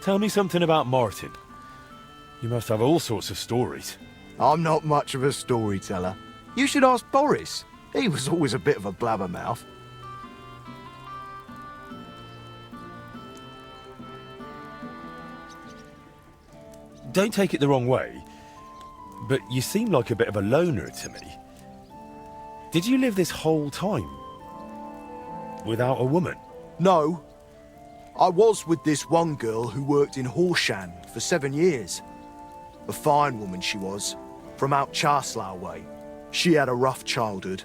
Tell me something about Martin. You must have all sorts of stories. I'm not much of a storyteller. You should ask Boris. He was always a bit of a blabbermouth. Don't take it the wrong way, but you seem like a bit of a loner to me. Did you live this whole time without a woman? No. I was with this one girl who worked in Horsham for 7 years. A fine woman she was, from out Charslow way. She had a rough childhood.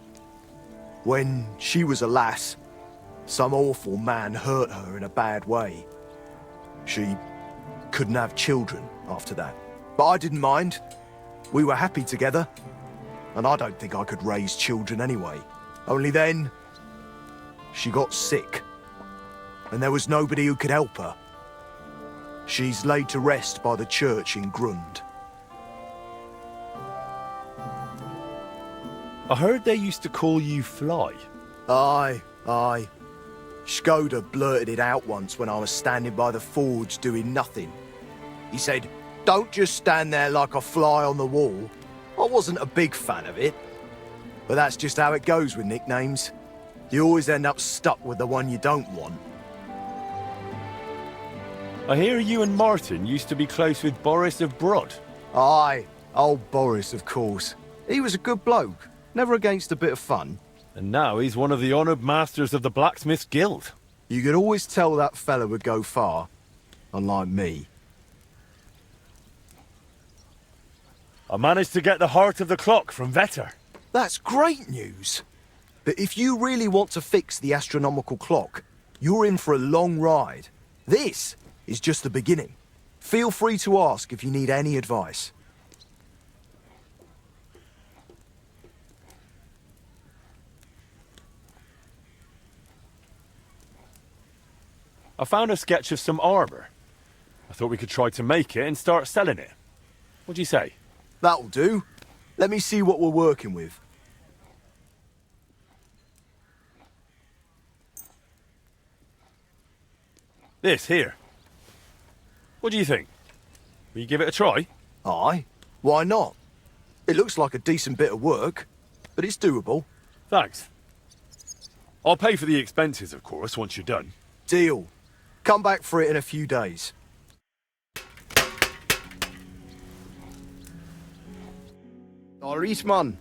When she was a lass, some awful man hurt her in a bad way. She couldn't have children after that. But I didn't mind. We were happy together. And I don't think I could raise children anyway. Only then, she got sick. And there was nobody who could help her. She's laid to rest by the church in Grund. I heard they used to call you Fly. Aye, aye. Skoda blurted it out once when I was standing by the forge doing nothing. He said, "Don't just stand there like a fly on the wall." I wasn't a big fan of it. But that's just how it goes with nicknames. You always end up stuck with the one you don't want. I hear you and Martin used to be close with Boris of Brod. Aye, old Boris, of course. He was a good bloke, never against a bit of fun. And now he's one of the honoured masters of the Blacksmiths Guild. You could always tell that fella would go far, unlike me. I managed to get the heart of the clock from Vetter. That's great news. But if you really want to fix the astronomical clock, you're in for a long ride. This is just the beginning. Feel free to ask if you need any advice. I found a sketch of some armour. I thought we could try to make it and start selling it. What do you say? That'll do. Let me see what we're working with. This here. What do you think? Will you give it a try? Aye. Why not? It looks like a decent bit of work, but it's doable. Thanks. I'll pay for the expenses, of course, once you're done. Deal. Come back for it in a few days. Eastman.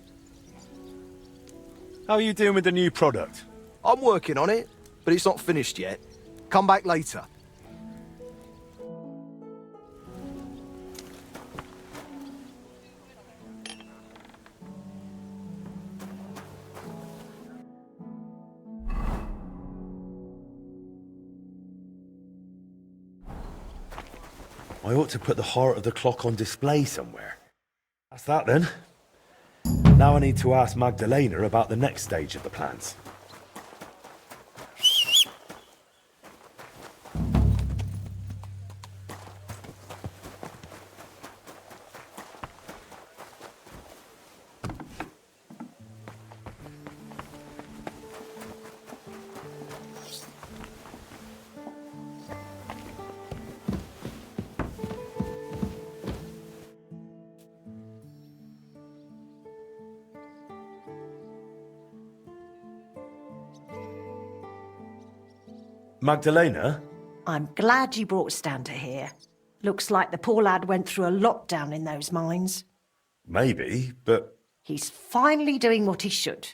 How are you doing with the new product? I'm working on it, but it's not finished yet. Come back later. I ought to put the heart of the clock on display somewhere. That's that then. Now I need to ask Magdalena about the next stage of the plans. Magdalena? I'm glad you brought Stander here. Looks like the poor lad went through a lot down in those mines. Maybe, but... He's finally doing what he should.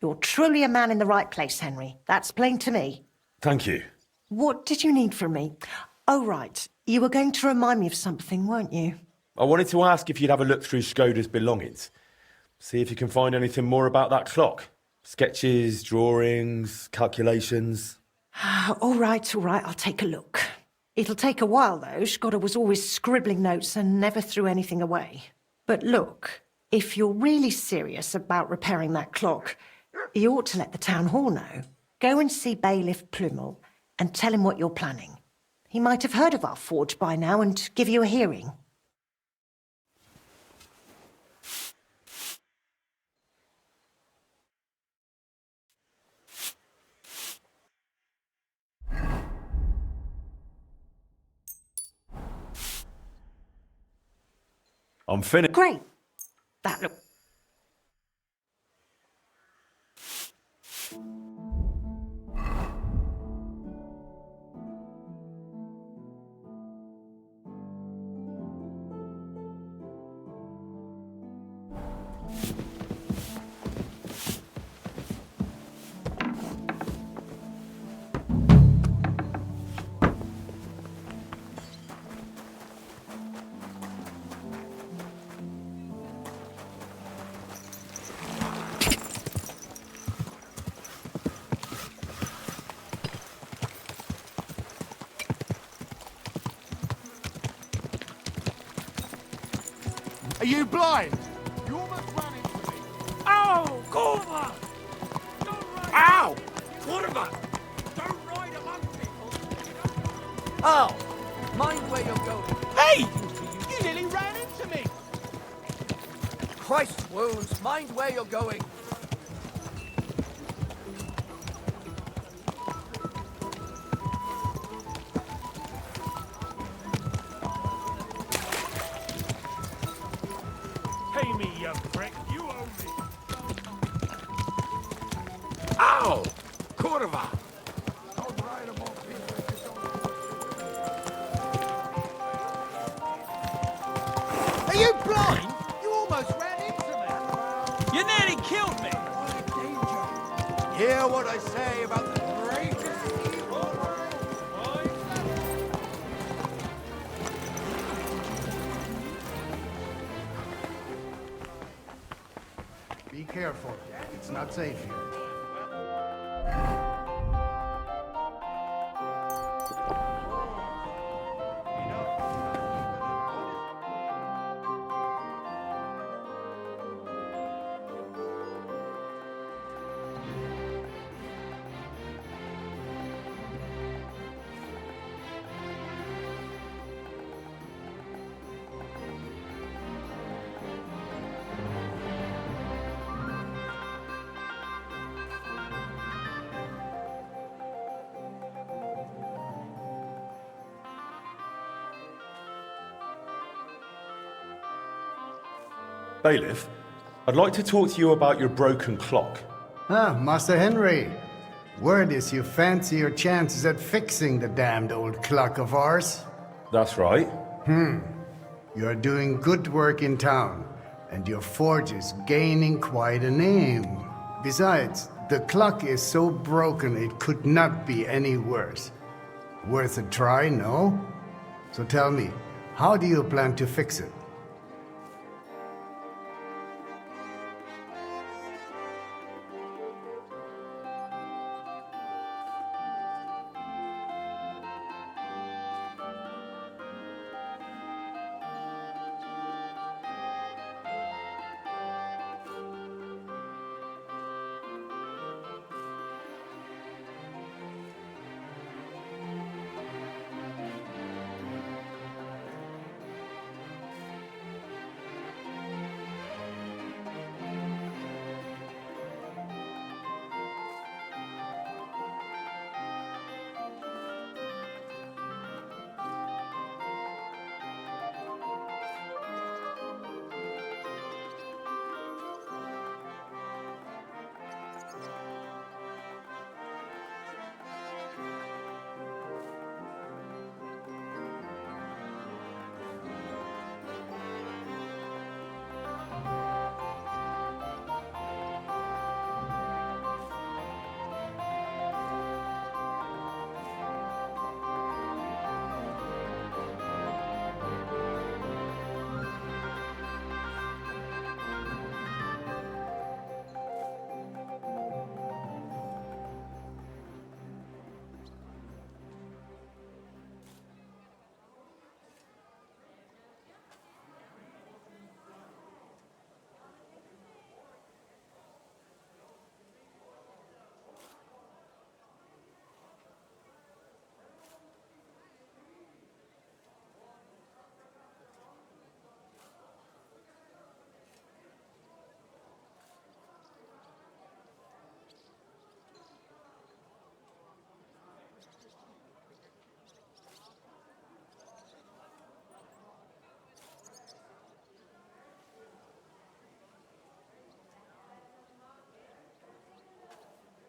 You're truly a man in the right place, Henry. That's plain to me. Thank you. What did you need from me? Oh, right. You were going to remind me of something, weren't you? I wanted to ask if you'd have a look through Skoda's belongings. See if you can find anything more about that clock. Sketches, drawings, calculations... All right, I'll take a look. It'll take a while, though. Skoda was always scribbling notes and never threw anything away. But look, if you're really serious about repairing that clock, you ought to let the town hall know. Go and see Bailiff Plumel and tell him what you're planning. He might have heard of our forge by now and give you a hearing. I'm finished. Great. That look. Are you blind? You almost ran into me. Ow! Corva! Ow! Corva! Don't ride among people. Oh! Mind where you're going. Hey! You nearly ran into me. Christ's wounds, mind where you're going. Pay me, Kurva! Are you blind? You almost ran into me. You nearly killed me. Hear what I say about the greatest evil. Be careful. It's not safe here. Bailiff, I'd like to talk to you about your broken clock. Ah, Master Henry. Word is you fancy your chances at fixing the damned old clock of ours. That's right. You're doing good work in town, and your forge is gaining quite a name. Besides, the clock is so broken it could not be any worse. Worth a try, no? So tell me, how do you plan to fix it?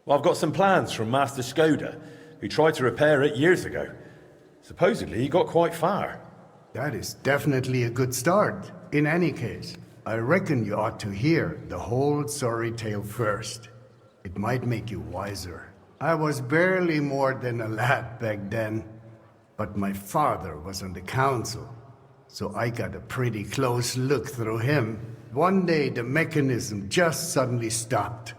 Well, I've got some plans from Master Skoda, who tried to repair it years ago. Supposedly, he got quite far. That is definitely a good start. In any case, I reckon you ought to hear the whole sorry tale first. It might make you wiser. I was barely more than a lad back then, but my father was on the council, so I got a pretty close look through him. One day the mechanism just suddenly stopped.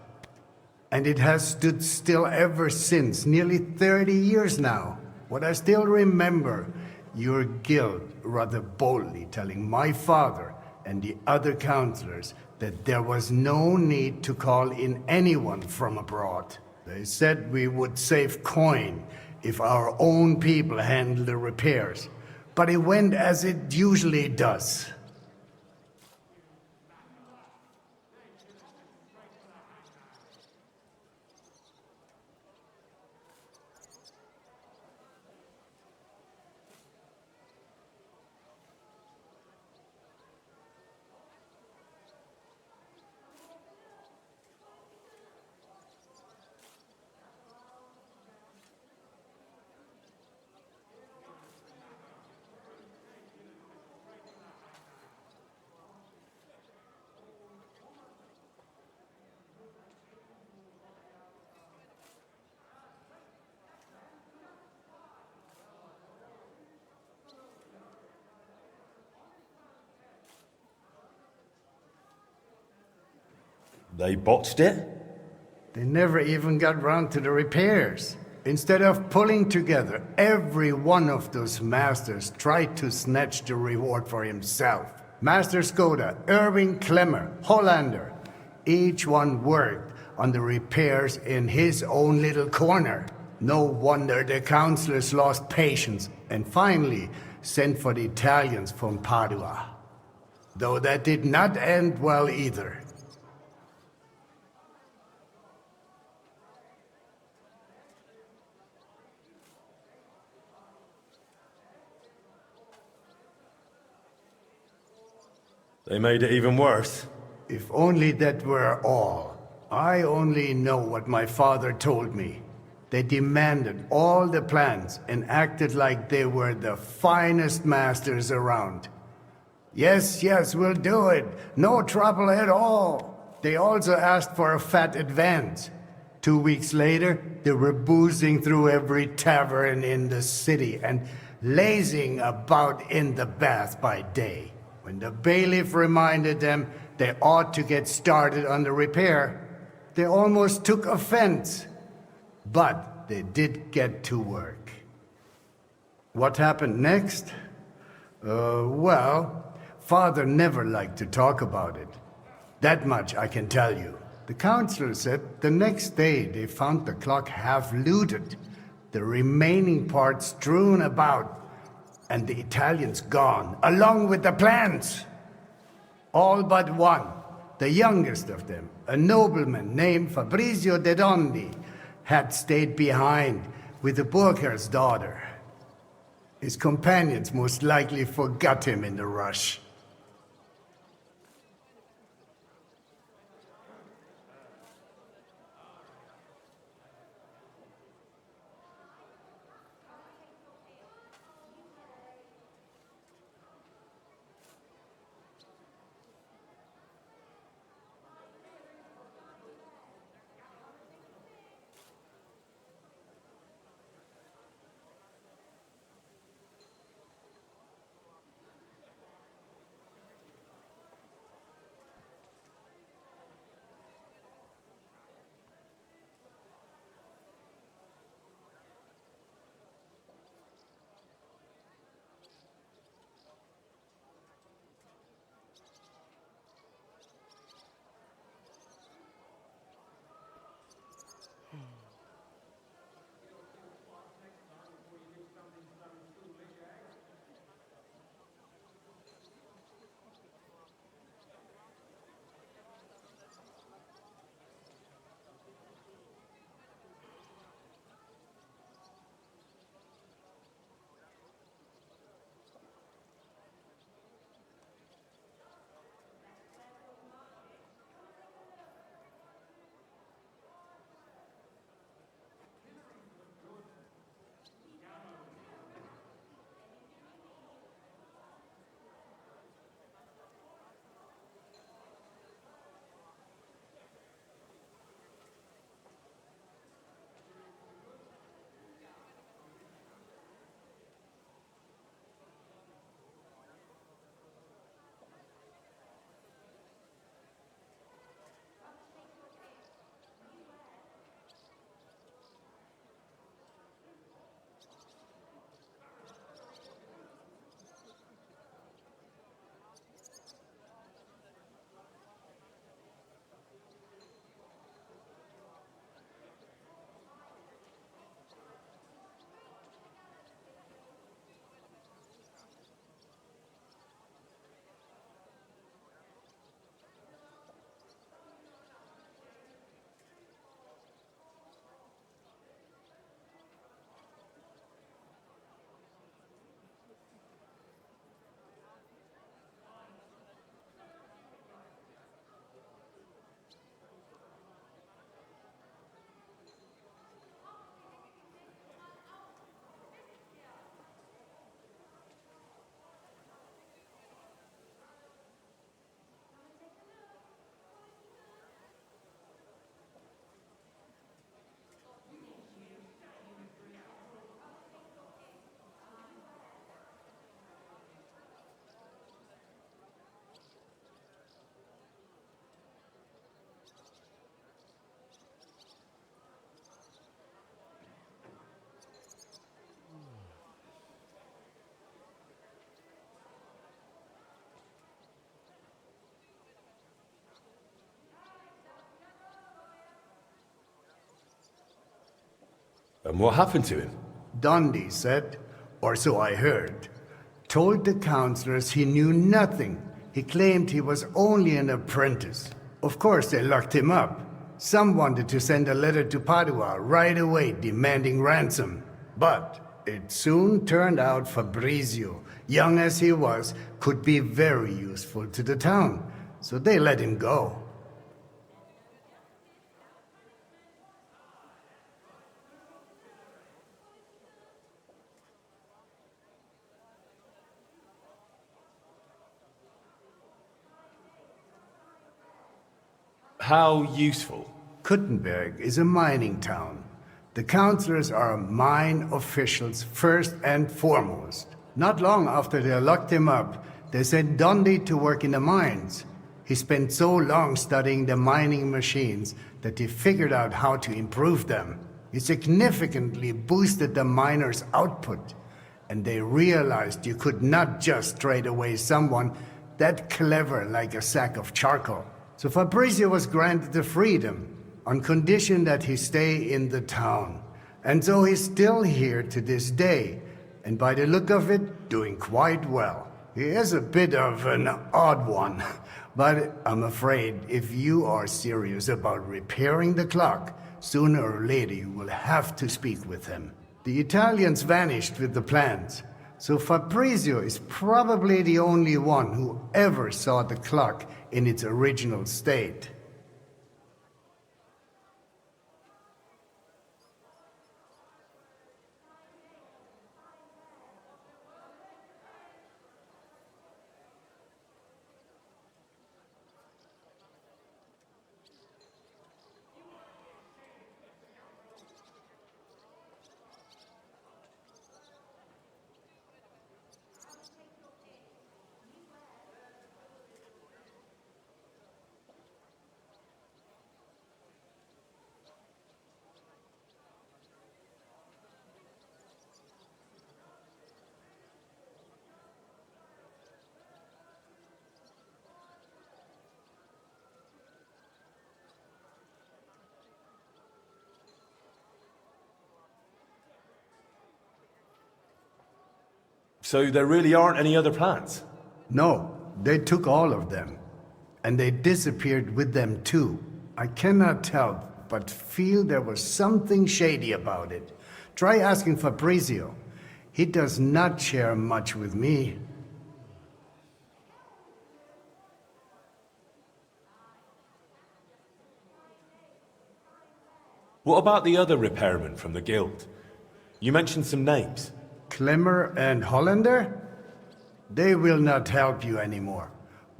And it has stood still ever since, nearly 30 years now. What I still remember, your guild rather boldly telling my father and the other councillors that there was no need to call in anyone from abroad. They said we would save coin if our own people handled the repairs. But it went as it usually does. They botched it? They never even got round to the repairs. Instead of pulling together, every one of those masters tried to snatch the reward for himself. Master Skoda, Irving Klemmer, Hollander, each one worked on the repairs in his own little corner. No wonder the councillors lost patience and finally sent for the Italians from Padua. Though that did not end well either. They made it even worse. If only that were all. I only know what my father told me. They demanded all the plans and acted like they were the finest masters around. Yes, yes, we'll do it. No trouble at all. They also asked for a fat advance. 2 weeks later, they were boozing through every tavern in the city and lazing about in the bath by day. When the bailiff reminded them they ought to get started on the repair, they almost took offense. But they did get to work. What happened next? Well, Father never liked to talk about it. That much I can tell you. The councillor said the next day they found the clock half looted, the remaining part strewn about, and the Italians gone, along with the plans. All but one, the youngest of them, a nobleman named Fabrizio de Dondi, had stayed behind with the Burkhart's daughter. His companions most likely forgot him in the rush. And what happened to him? Dundee said, or so I heard, told the councillors he knew nothing. He claimed he was only an apprentice. Of course, they locked him up. Some wanted to send a letter to Padua right away demanding ransom. But it soon turned out Fabrizio, young as he was, could be very useful to the town. So they let him go. How useful? Kuttenberg is a mining town. The councillors are mine officials first and foremost. Not long after they locked him up, they sent Dundee to work in the mines. He spent so long studying the mining machines that he figured out how to improve them. He significantly boosted the miners' output, and they realized you could not just trade away someone that clever like a sack of charcoal. So Fabrizio was granted the freedom, on condition that he stay in the town. And so he's still here to this day, and by the look of it, doing quite well. He is a bit of an odd one, but I'm afraid if you are serious about repairing the clock, sooner or later you will have to speak with him. The Italians vanished with the plans, so Fabrizio is probably the only one who ever saw the clock in its original state. So there really aren't any other plans? No, they took all of them. And they disappeared with them too. I cannot tell, but feel there was something shady about it. Try asking Fabrizio. He does not share much with me. What about the other repairmen from the guild? You mentioned some names. Klemmer and Hollander? They will not help you anymore.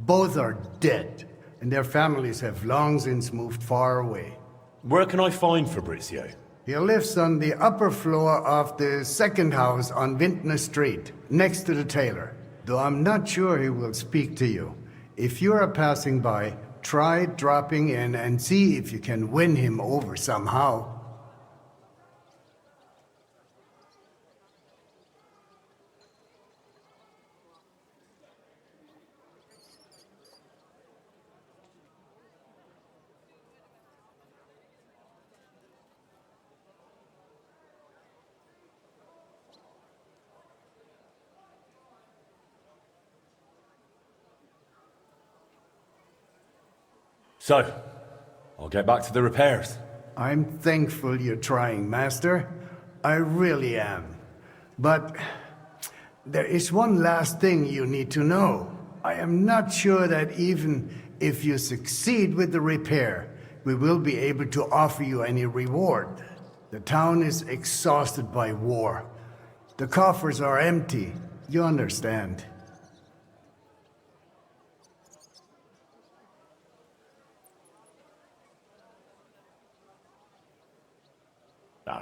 Both are dead, and their families have long since moved far away. Where can I find Fabrizio? He lives on the upper floor of the second house on Vintner Street, next to the tailor. Though I'm not sure he will speak to you. If you are passing by, try dropping in and see if you can win him over somehow. So, I'll get back to the repairs. I'm thankful you're trying, Master. I really am. But there is one last thing you need to know. I am not sure that even if you succeed with the repair, we will be able to offer you any reward. The town is exhausted by war. The coffers are empty. You understand.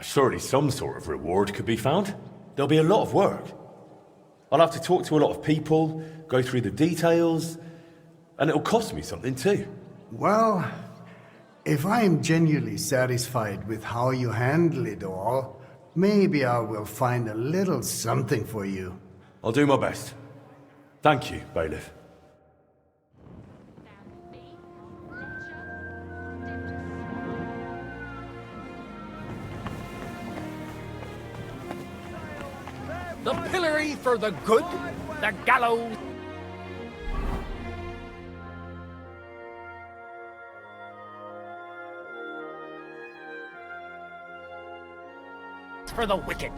Surely some sort of reward could be found. There'll be a lot of work. I'll have to talk to a lot of people, go through the details, and it'll cost me something too. Well, if I am genuinely satisfied with how you handle it all, maybe I will find a little something for you. I'll do my best. Thank you, Bailiff. The pillory for the good, the gallows for the wicked.